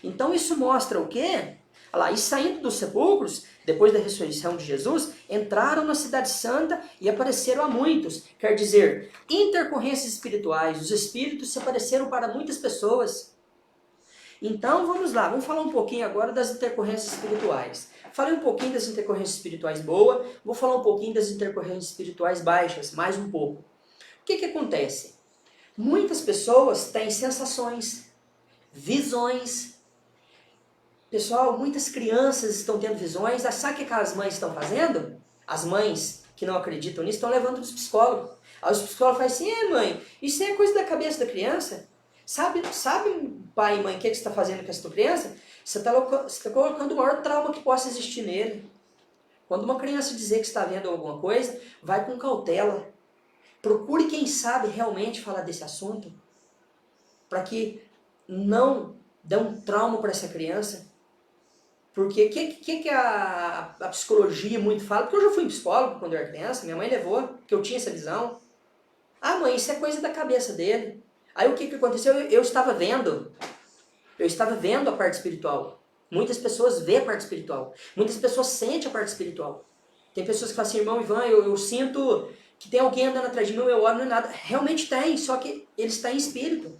Então isso mostra o quê? Olha lá, e saindo dos sepulcros, depois da ressurreição de Jesus, entraram na cidade santa e apareceram a muitos. Quer dizer, intercorrências espirituais. Os espíritos se apareceram para muitas pessoas. Então vamos lá, vamos falar um pouquinho agora das intercorrências espirituais. Falei um pouquinho das intercorrências espirituais boas, vou falar um pouquinho das intercorrências espirituais baixas, mais um pouco. O que acontece? Muitas pessoas têm sensações, visões. Pessoal, muitas crianças estão tendo visões. Sabe o que aquelas mães estão fazendo? As mães que não acreditam nisso estão levando para os psicólogos. Aí os psicólogos falam assim, mãe, isso é coisa da cabeça da criança. Sabe pai e mãe, o que você está fazendo com essa tua criança? Você está colocando o maior trauma que possa existir nele. Quando uma criança dizer que está vendo alguma coisa, vai com cautela. Procure quem sabe realmente falar desse assunto, para que não dê um trauma para essa criança. Porque o que a psicologia muito fala? Porque eu já fui psicólogo quando eu era criança, minha mãe levou, porque eu tinha essa visão. Ah, mãe, isso é coisa da cabeça dele. Aí o que aconteceu? Eu estava vendo a parte espiritual. Muitas pessoas veem a parte espiritual. Muitas pessoas sentem a parte espiritual. Tem pessoas que falam assim, irmão Ivan, eu sinto que tem alguém andando atrás de mim, eu olho, não é nada. Realmente tem, só que ele está em espírito.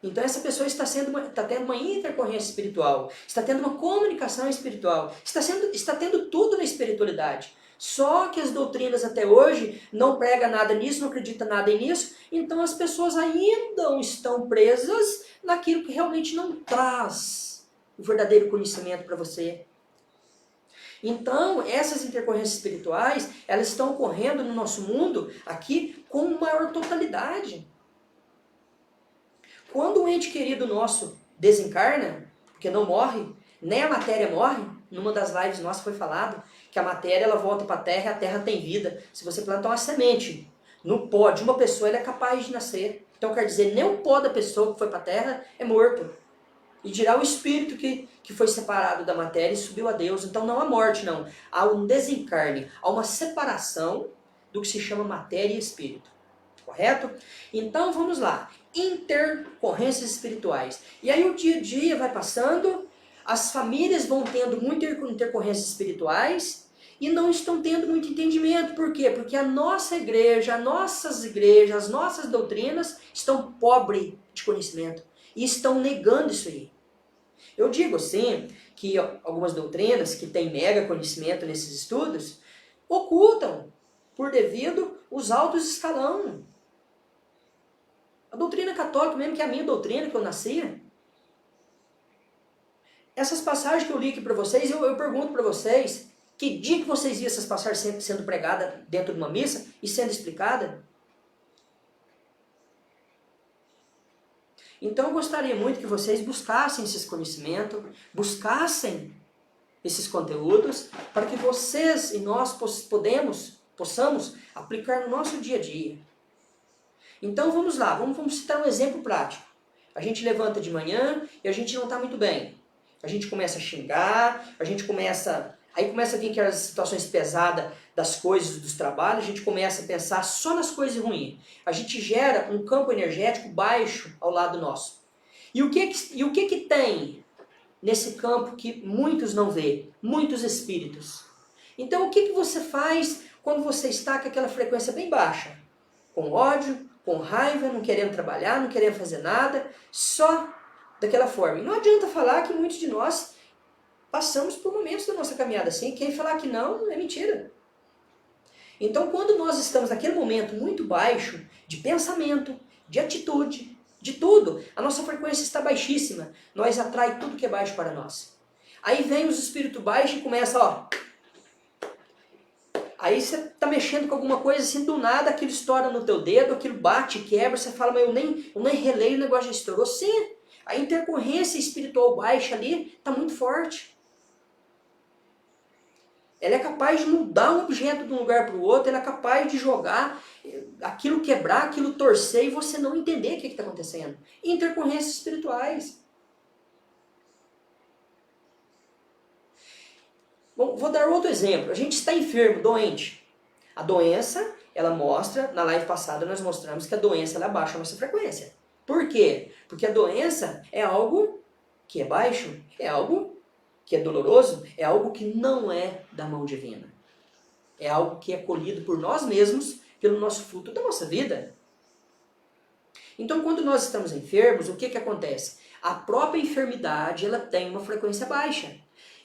Então essa pessoa está tendo uma intercorrência espiritual, está tendo uma comunicação espiritual, está tendo tudo na espiritualidade. Só que as doutrinas até hoje não pregam nada nisso, não acreditam nada nisso, então as pessoas ainda estão presas naquilo que realmente não traz o verdadeiro conhecimento para você. Então, essas intercorrências espirituais, elas estão ocorrendo no nosso mundo aqui com maior totalidade. Quando um ente querido nosso desencarna, porque não morre, nem a matéria morre, numa das lives nossas foi falado que a matéria ela volta para a Terra e a Terra tem vida. Se você plantar uma semente no pó de uma pessoa, ele é capaz de nascer. Então quer dizer, nem o pó da pessoa que foi para a Terra é morto. E dirá o espírito que foi separado da matéria e subiu a Deus. Então não há morte, não. Há um desencarne, há uma separação do que se chama matéria e espírito. Correto? Então vamos lá. Intercorrências espirituais. E aí o dia a dia vai passando, as famílias vão tendo muitas intercorrências espirituais e não estão tendo muito entendimento. Por quê? Porque a nossa igreja, as nossas doutrinas estão pobres de conhecimento e estão negando isso aí. Eu digo assim, que algumas doutrinas que têm mega conhecimento nesses estudos, ocultam por devido os altos escalão. A doutrina católica, mesmo que é a minha doutrina, que eu nasci, essas passagens que eu li aqui para vocês, eu pergunto para vocês, que dia que vocês viram essas passagens sendo pregadas dentro de uma missa e sendo explicada? Então eu gostaria muito que vocês buscassem esses conhecimentos, buscassem esses conteúdos, para que vocês e nós possamos aplicar no nosso dia a dia. Então vamos lá, vamos citar um exemplo prático. A gente levanta de manhã e a gente não está muito bem. A gente começa a xingar, aí começa a vir aquelas situações pesadas das coisas, dos trabalhos, a gente começa a pensar só nas coisas ruins. A gente gera um campo energético baixo ao lado nosso. E o que tem nesse campo que muitos não vê? Muitos espíritos. Então o que você faz quando você está com aquela frequência bem baixa? Com ódio, com raiva, não querendo trabalhar, não querendo fazer nada, só daquela forma. E não adianta falar que muitos de nós passamos por momentos da nossa caminhada assim. Quem falar que não, é mentira. Então, quando nós estamos naquele momento muito baixo de pensamento, de atitude, De tudo. A nossa frequência está baixíssima. Nós atrai tudo que é baixo para nós. Aí vem os espíritos baixos e começa, ó. Aí você está mexendo com alguma coisa assim, do nada aquilo estoura no teu dedo, aquilo bate, quebra, você fala, mas eu nem relei, o negócio já estourou. Sim, a intercorrência espiritual baixa ali está muito forte. Ela é capaz de mudar um objeto de um lugar para o outro, ela é capaz de jogar aquilo quebrar, aquilo torcer e você não entender o que está acontecendo. Intercorrências espirituais. Bom, vou dar outro exemplo. A gente está enfermo, doente. A doença, ela mostra, na live passada nós mostramos que a doença ela abaixa a nossa frequência. Por quê? Porque a doença é algo que é baixo, é algo que é doloroso, é algo que não é da mão divina. É algo que é colhido por nós mesmos, pelo nosso fruto da nossa vida. Então, quando nós estamos enfermos, o que acontece? A própria enfermidade ela tem uma frequência baixa.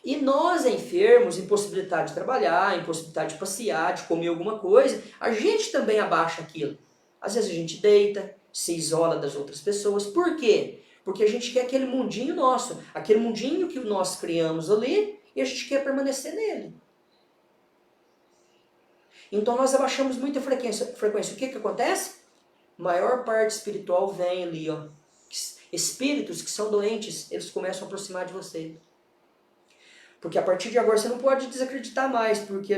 E nós, enfermos, impossibilidade de trabalhar, impossibilidade de passear, de comer alguma coisa, a gente também abaixa aquilo. Às vezes a gente deita, se isola das outras pessoas. Por quê? Porque a gente quer aquele mundinho nosso, aquele mundinho que nós criamos ali, e a gente quer permanecer nele. Então nós abaixamos muito a frequência. O que acontece? Maior parte espiritual vem ali, ó. Espíritos que são doentes, eles começam a aproximar de você. Porque a partir de agora você não pode desacreditar mais, porque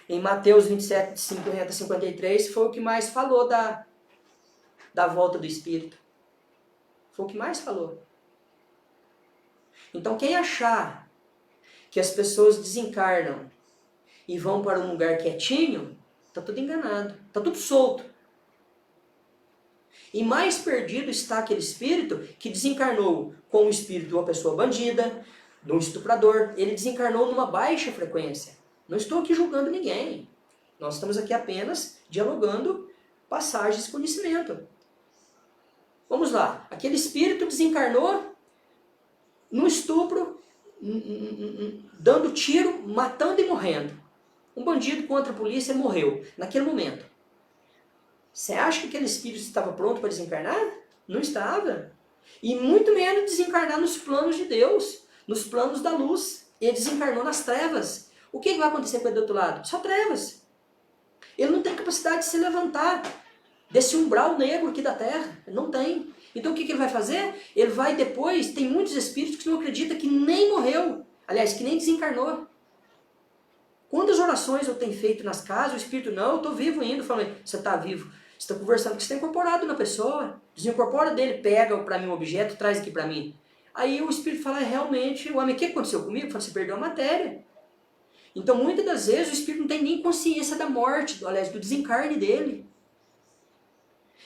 em Mateus 27, 50 a 53 foi o que mais falou da volta do Espírito. Foi o que mais falou. Então quem achar que as pessoas desencarnam e vão para um lugar quietinho, está tudo enganado, está tudo solto. E mais perdido está aquele espírito que desencarnou com o espírito de uma pessoa bandida, de um estuprador. Ele desencarnou numa baixa frequência. Não estou aqui julgando ninguém. Nós estamos aqui apenas dialogando passagens de conhecimento. Vamos lá. Aquele espírito desencarnou no estupro, dando tiro, matando e morrendo. Um bandido contra a polícia morreu naquele momento. Você acha que aquele espírito estava pronto para desencarnar? Não estava. E muito menos desencarnar nos planos de Deus, nos planos da luz. Ele desencarnou nas trevas. O que vai acontecer com ele do outro lado? Só trevas. Ele não tem capacidade de se levantar desse umbral negro aqui da Terra. Ele não tem. Então o que ele vai fazer? Ele vai depois, tem muitos espíritos que não acreditam que nem morreu. Aliás, que nem desencarnou. Quantas orações eu tenho feito nas casas, o espírito, não, eu estou vivo ainda. Falando, você está vivo. Você está conversando porque você está incorporado na pessoa. Desincorpora dele, pega para mim um objeto, traz aqui para mim. Aí o espírito fala, realmente, o homem, o que aconteceu comigo? Eu falo, você perdeu a matéria. Então, muitas das vezes, o espírito não tem nem consciência da morte, aliás, do desencarne dele.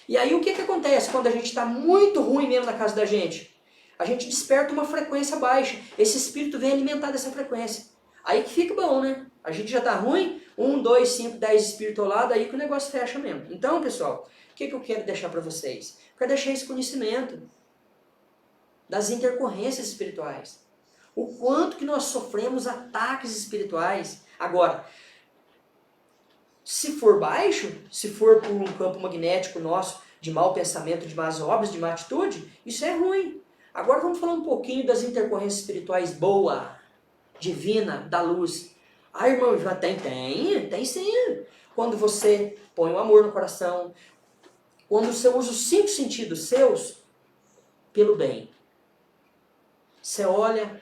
E aí, o que acontece quando a gente está muito ruim mesmo na casa da gente? A gente desperta uma frequência baixa. Esse espírito vem alimentar dessa frequência. Aí que fica bom, né? A gente já está ruim, 1, 2, 5, 10 espíritos ao lado, aí que o negócio fecha mesmo. Então, pessoal, o que eu quero deixar para vocês? Eu quero deixar esse conhecimento das intercorrências espirituais. O quanto que nós sofremos ataques espirituais. Agora, se for baixo, se for por um campo magnético nosso, de mau pensamento, de más obras, de má atitude, isso é ruim. Agora vamos falar um pouquinho das intercorrências espirituais boa, divina, da luz. Ah, irmão, já tem sim. Quando você põe o amor no coração, quando você usa os 5 sentidos seus pelo bem. Você olha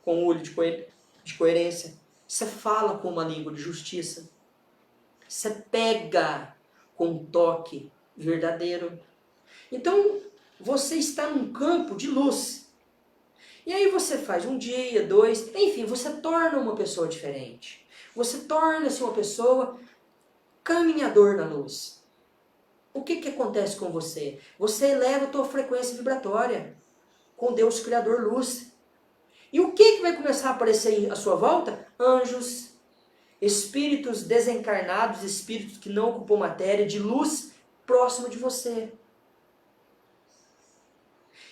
com o olho de coerência, você fala com uma língua de justiça, você pega com um toque verdadeiro. Então, você está num campo de luz. E aí você faz 1 dia, 2, enfim, você torna uma pessoa diferente. Você torna-se uma pessoa caminhador na luz. O que acontece com você? Você eleva a tua frequência vibratória com Deus Criador Luz. E o que vai começar a aparecer à sua volta? Anjos, espíritos desencarnados, espíritos que não ocupam matéria, de luz próximo de você.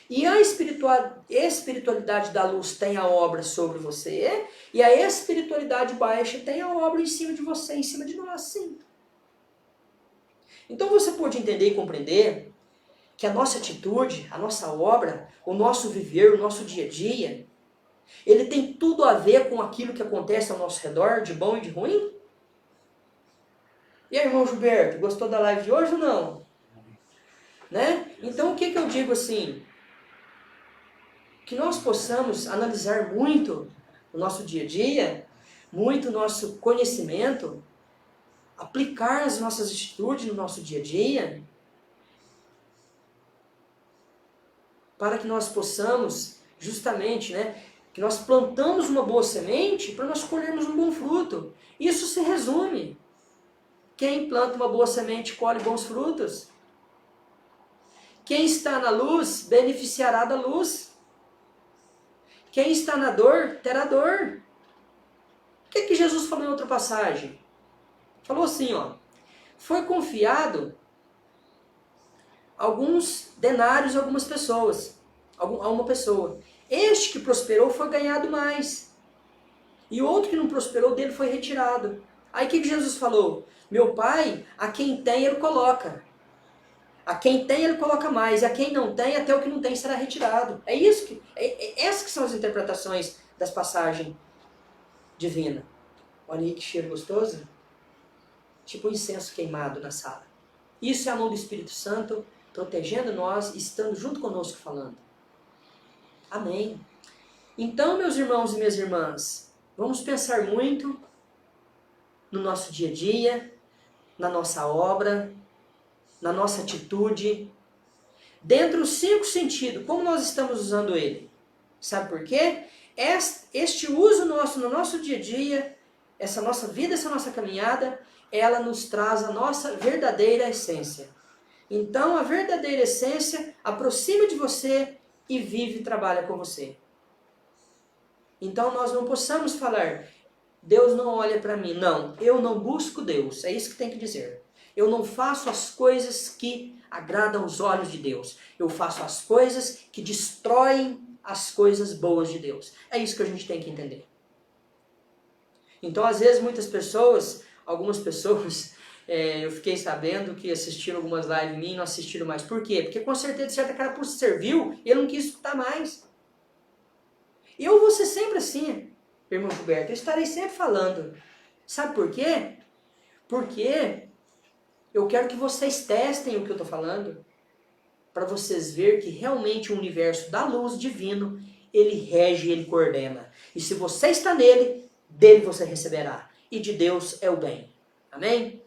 E a espiritualidade da luz tem a obra sobre você, e a espiritualidade baixa tem a obra em cima de você, em cima de nós, sim. Então você pode entender e compreender que a nossa atitude, a nossa obra, o nosso viver, o nosso dia a dia, ele tem tudo a ver com aquilo que acontece ao nosso redor, de bom e de ruim? E aí, irmão Gilberto, gostou da live de hoje ou não? Né? Então, o que eu digo assim? Que nós possamos analisar muito o nosso dia a dia, muito o nosso conhecimento, aplicar as nossas atitudes no nosso dia a dia, para que nós possamos, justamente, né, que nós plantamos uma boa semente para nós colhermos um bom fruto. Isso se resume. Quem planta uma boa semente colhe bons frutos. Quem está na luz beneficiará da luz. Quem está na dor terá dor. O que Jesus falou em outra passagem? Falou assim, ó: foi confiado alguns denários a algumas pessoas, a uma pessoa. Este que prosperou foi ganhado mais. E o outro que não prosperou dele foi retirado. Aí o que Jesus falou? Meu Pai, a quem tem ele coloca. A quem tem ele coloca mais. E a quem não tem, até o que não tem será retirado. É isso que, essas que são as interpretações das passagens divinas. Olha aí que cheiro gostoso. Tipo um incenso queimado na sala. Isso é a mão do Espírito Santo protegendo nós, estando junto conosco falando. Amém. Então, meus irmãos e minhas irmãs, vamos pensar muito no nosso dia a dia, na nossa obra, na nossa atitude, dentro dos 5 sentidos, como nós estamos usando ele. Sabe por quê? Este uso nosso no nosso dia a dia, essa nossa vida, essa nossa caminhada, ela nos traz a nossa verdadeira essência. Então, a verdadeira essência aproxima de você e vive e trabalha com você. Então, nós não possamos falar, Deus não olha para mim. Não, eu não busco Deus. É isso que tem que dizer. Eu não faço as coisas que agradam os olhos de Deus. Eu faço as coisas que destroem as coisas boas de Deus. É isso que a gente tem que entender. Então, às vezes, algumas pessoas, eu fiquei sabendo que assistiram algumas lives minhas e não assistiram mais. Por quê? Porque com certeza, de certa cara, por serviu, ele não quis escutar mais. Eu vou ser sempre assim, irmão Gilberto. Eu estarei sempre falando. Sabe por quê? Porque eu quero que vocês testem o que eu estou falando, para vocês verem que realmente o universo da luz divino, ele rege, ele coordena. E se você está nele, dele você receberá. E de Deus é o bem. Amém?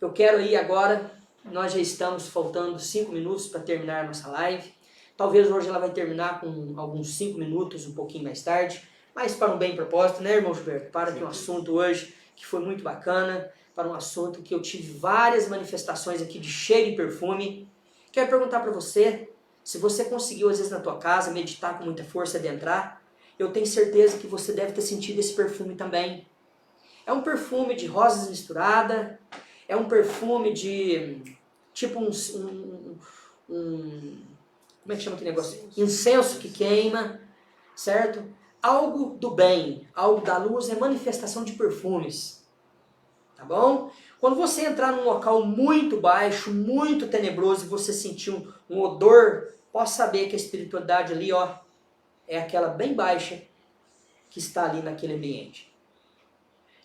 Eu quero ir agora, nós já estamos faltando 5 minutos para terminar a nossa live. Talvez hoje ela vai terminar com alguns 5 minutos, um pouquinho mais tarde. Mas para um bem propósito, né, irmão Gilberto? Para que um assunto hoje que foi muito bacana, para um assunto que eu tive várias manifestações aqui de cheiro e perfume. Quero perguntar para você, se você conseguiu às vezes na tua casa meditar com muita força, adentrar, eu tenho certeza que você deve ter sentido esse perfume também. É um perfume de rosas misturada, é um perfume de tipo como é que chama aquele negócio? Incenso que queima, certo? Algo do bem, algo da luz é manifestação de perfumes. Tá bom? Quando você entrar num local muito baixo, muito tenebroso, e você sentir um odor, possa saber que a espiritualidade ali, ó, é aquela bem baixa que está ali naquele ambiente.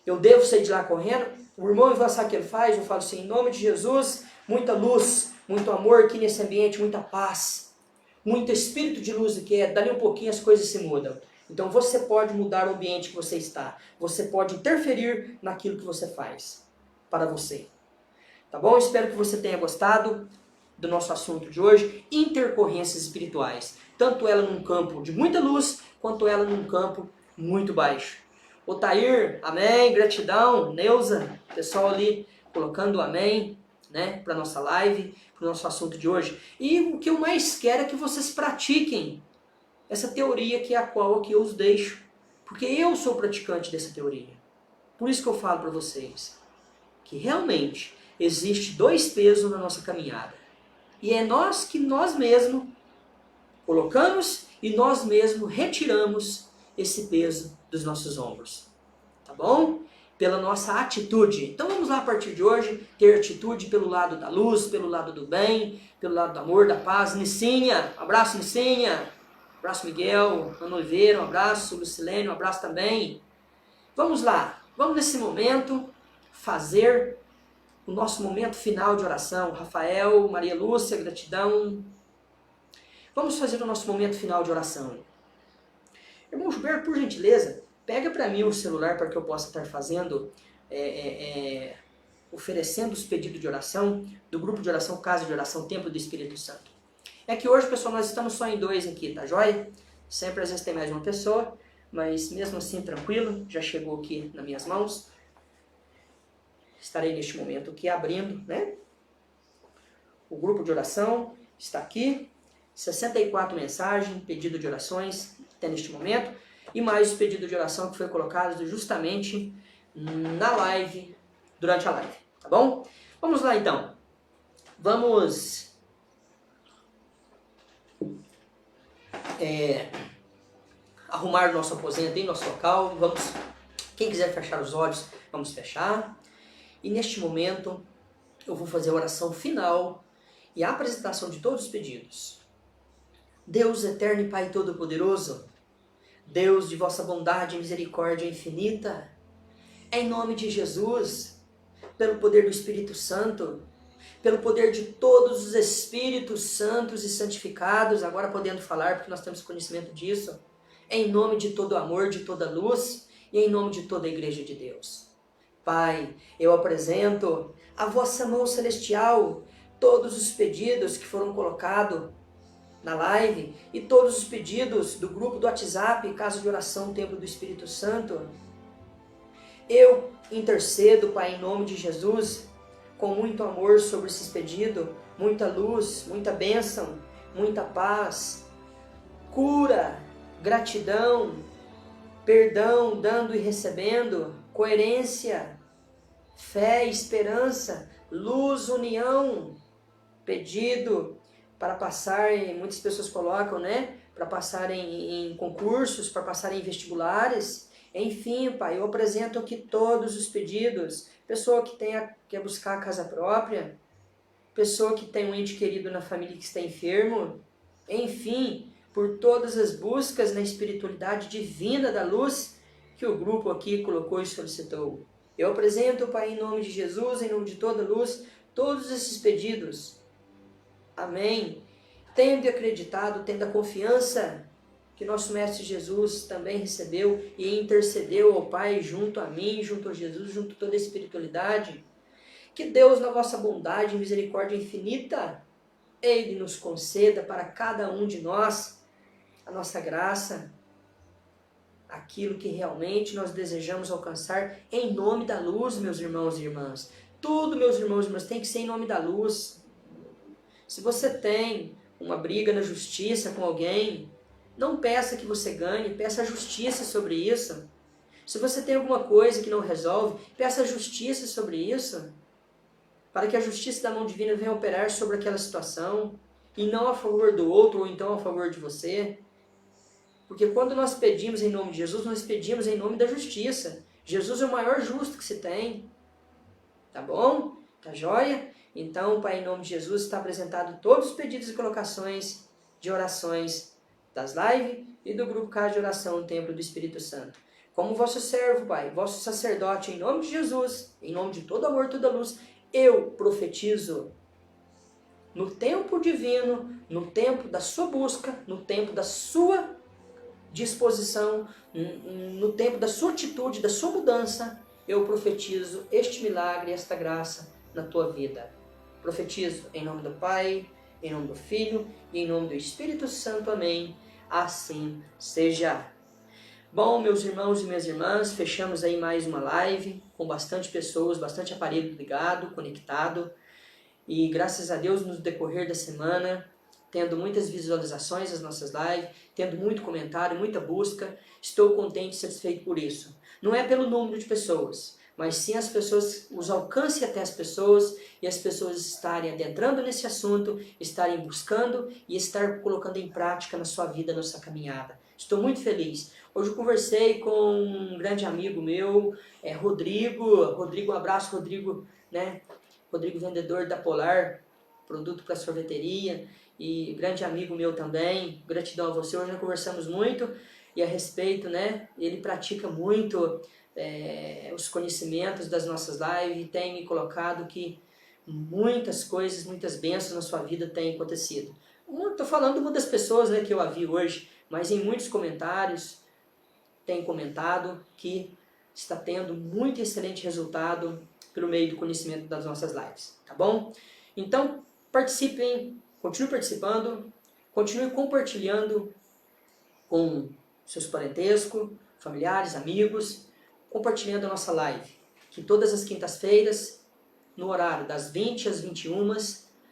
Eu devo sair de lá correndo? O irmão Ivan, sabe o que ele faz? Eu falo assim, em nome de Jesus, muita luz, muito amor aqui nesse ambiente, muita paz, muito espírito de luz aqui, dali um pouquinho as coisas se mudam. Então você pode mudar o ambiente que você está. Você pode interferir naquilo que você faz para você. Tá bom? Espero que você tenha gostado do nosso assunto de hoje. Intercorrências espirituais. Tanto ela num campo de muita luz, quanto ela num campo muito baixo. Otair, amém, gratidão. Neuza, pessoal ali colocando amém, né, para nossa live, para o nosso assunto de hoje. E o que eu mais quero é que vocês pratiquem essa teoria que é a qual aqui eu os deixo. Porque eu sou praticante dessa teoria. Por isso que eu falo para vocês que realmente existe 2 pesos na nossa caminhada. E é nós mesmos colocamos e nós mesmos retiramos esse peso dos nossos ombros. Tá bom? pela nossa atitude. Então vamos lá a partir de hoje ter atitude pelo lado da luz, pelo lado do bem, pelo lado do amor, da paz. Nicinha, abraço Nicinha, abraço Miguel, Ana Oliveira, um abraço, Lucilene, um abraço também. Vamos lá, vamos nesse momento fazer o nosso momento final de oração. Rafael, Maria Lúcia, gratidão. Vamos fazer o nosso momento final de oração. Irmão Gilberto, por gentileza, pega para mim o celular para que eu possa estar fazendo, oferecendo os pedidos de oração do grupo de oração, Casa de Oração, Templo do Espírito Santo. É que hoje, pessoal, nós estamos só em 2 aqui, tá joia? Sempre às vezes tem mais de uma pessoa, mas mesmo assim tranquilo, já chegou aqui nas minhas mãos. Estarei neste momento aqui abrindo, né? O grupo de oração está aqui. 64 mensagens, pedido de orações até neste momento. E mais o pedido de oração que foi colocado justamente na live, durante a live. Tá bom? Vamos lá então. Vamos arrumar o nosso aposento em nosso local. Vamos, quem quiser fechar os olhos, vamos fechar. E neste momento eu vou fazer a oração final e a apresentação de todos os pedidos. Deus eterno e Pai Todo-Poderoso, Deus de vossa bondade e misericórdia infinita, em nome de Jesus, pelo poder do Espírito Santo, pelo poder de todos os Espíritos Santos e santificados, agora podendo falar porque nós temos conhecimento disso, em nome de todo amor, de toda luz e em nome de toda a Igreja de Deus. Pai, eu apresento à vossa mão celestial todos os pedidos que foram colocados na live e todos os pedidos do grupo do WhatsApp, Casa de Oração, Templo do Espírito Santo. Eu intercedo, Pai, em nome de Jesus, com muito amor sobre esses pedidos, muita luz, muita bênção, muita paz, cura, gratidão, perdão, dando e recebendo, coerência, fé, esperança, luz, união, pedido para passar, muitas pessoas colocam, né? Para passar em concursos, para passar em vestibulares. Enfim, Pai, eu apresento aqui todos os pedidos. Pessoa que quer buscar a casa própria, pessoa que tem um ente querido na família que está enfermo. Enfim, por todas as buscas na espiritualidade divina da luz que o grupo aqui colocou e solicitou. Eu apresento, Pai, em nome de Jesus, em nome de toda luz, todos esses pedidos. Amém. Tendo acreditado, tendo a confiança que nosso Mestre Jesus também recebeu e intercedeu ao Pai junto a mim, junto a Jesus, junto a toda a espiritualidade. Que Deus, na vossa bondade e misericórdia infinita, Ele nos conceda para cada um de nós a nossa graça, aquilo que realmente nós desejamos alcançar em nome da luz, meus irmãos e irmãs. Tudo, meus irmãos e irmãs, tem que ser em nome da luz. Se você tem uma briga na justiça com alguém, não peça que você ganhe, peça a justiça sobre isso. Se você tem alguma coisa que não resolve, peça a justiça sobre isso, para que a justiça da mão divina venha operar sobre aquela situação, e não a favor do outro, ou então a favor de você. Porque quando nós pedimos em nome de Jesus, nós pedimos em nome da justiça. Jesus é o maior justo que se tem. Tá bom? Tá joia? Então, Pai, em nome de Jesus, está apresentado todos os pedidos e colocações de orações das lives e do grupo Casa de Oração, Templo do Espírito Santo. Como vosso servo, Pai, vosso sacerdote, em nome de Jesus, em nome de todo amor, toda luz, eu profetizo no tempo divino, no tempo da sua busca, no tempo da sua disposição, no tempo da sua atitude, da sua mudança, eu profetizo este milagre, esta graça na tua vida. Profetizo em nome do Pai, em nome do Filho e em nome do Espírito Santo. Amém. Assim seja. Bom, meus irmãos e minhas irmãs, fechamos aí mais uma live com bastante pessoas, bastante aparelho ligado, conectado. E graças a Deus, no decorrer da semana, tendo muitas visualizações das nossas lives, tendo muito comentário, muita busca, estou contente e satisfeito por isso. Não é pelo número de pessoas, mas sim as pessoas, os alcance até as pessoas e as pessoas estarem adentrando nesse assunto, estarem buscando e estar colocando em prática na sua vida, na sua caminhada. Estou muito feliz. Hoje eu conversei com um grande amigo meu, Rodrigo. Rodrigo, um abraço, Rodrigo, né? Rodrigo, vendedor da Polar, produto para sorveteria, e grande amigo meu também. Gratidão a você. Hoje nós conversamos muito e a respeito, né? Ele pratica muito os conhecimentos das nossas lives e tem me colocado que muitas coisas, muitas bênçãos na sua vida têm acontecido. Estou falando de uma das pessoas, né, que eu a vi hoje, mas em muitos comentários tem comentado que está tendo muito excelente resultado pelo meio do conhecimento das nossas lives, tá bom? Então, participem, continue participando, continue compartilhando com seus parentescos, familiares, amigos, compartilhando a nossa live, que todas as quintas-feiras, no horário das 20 às 21,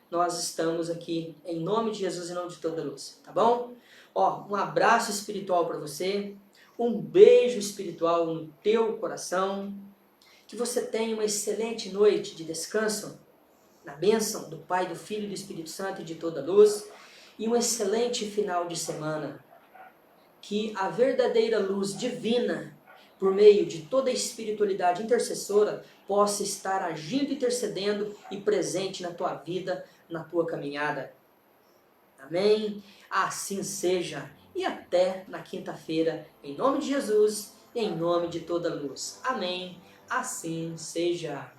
nós estamos aqui em nome de Jesus e em nome de toda a luz, tá bom? Ó, um abraço espiritual para você, um beijo espiritual no teu coração, que você tenha uma excelente noite de descanso, na bênção do Pai, do Filho e do Espírito Santo e de toda a luz, e um excelente final de semana. Que a verdadeira luz divina, por meio de toda a espiritualidade intercessora, possa estar agindo, intercedendo e presente na tua vida, na tua caminhada. Amém? Assim seja. E até na quinta-feira, em nome de Jesus, em nome de toda a luz. Amém? Assim seja.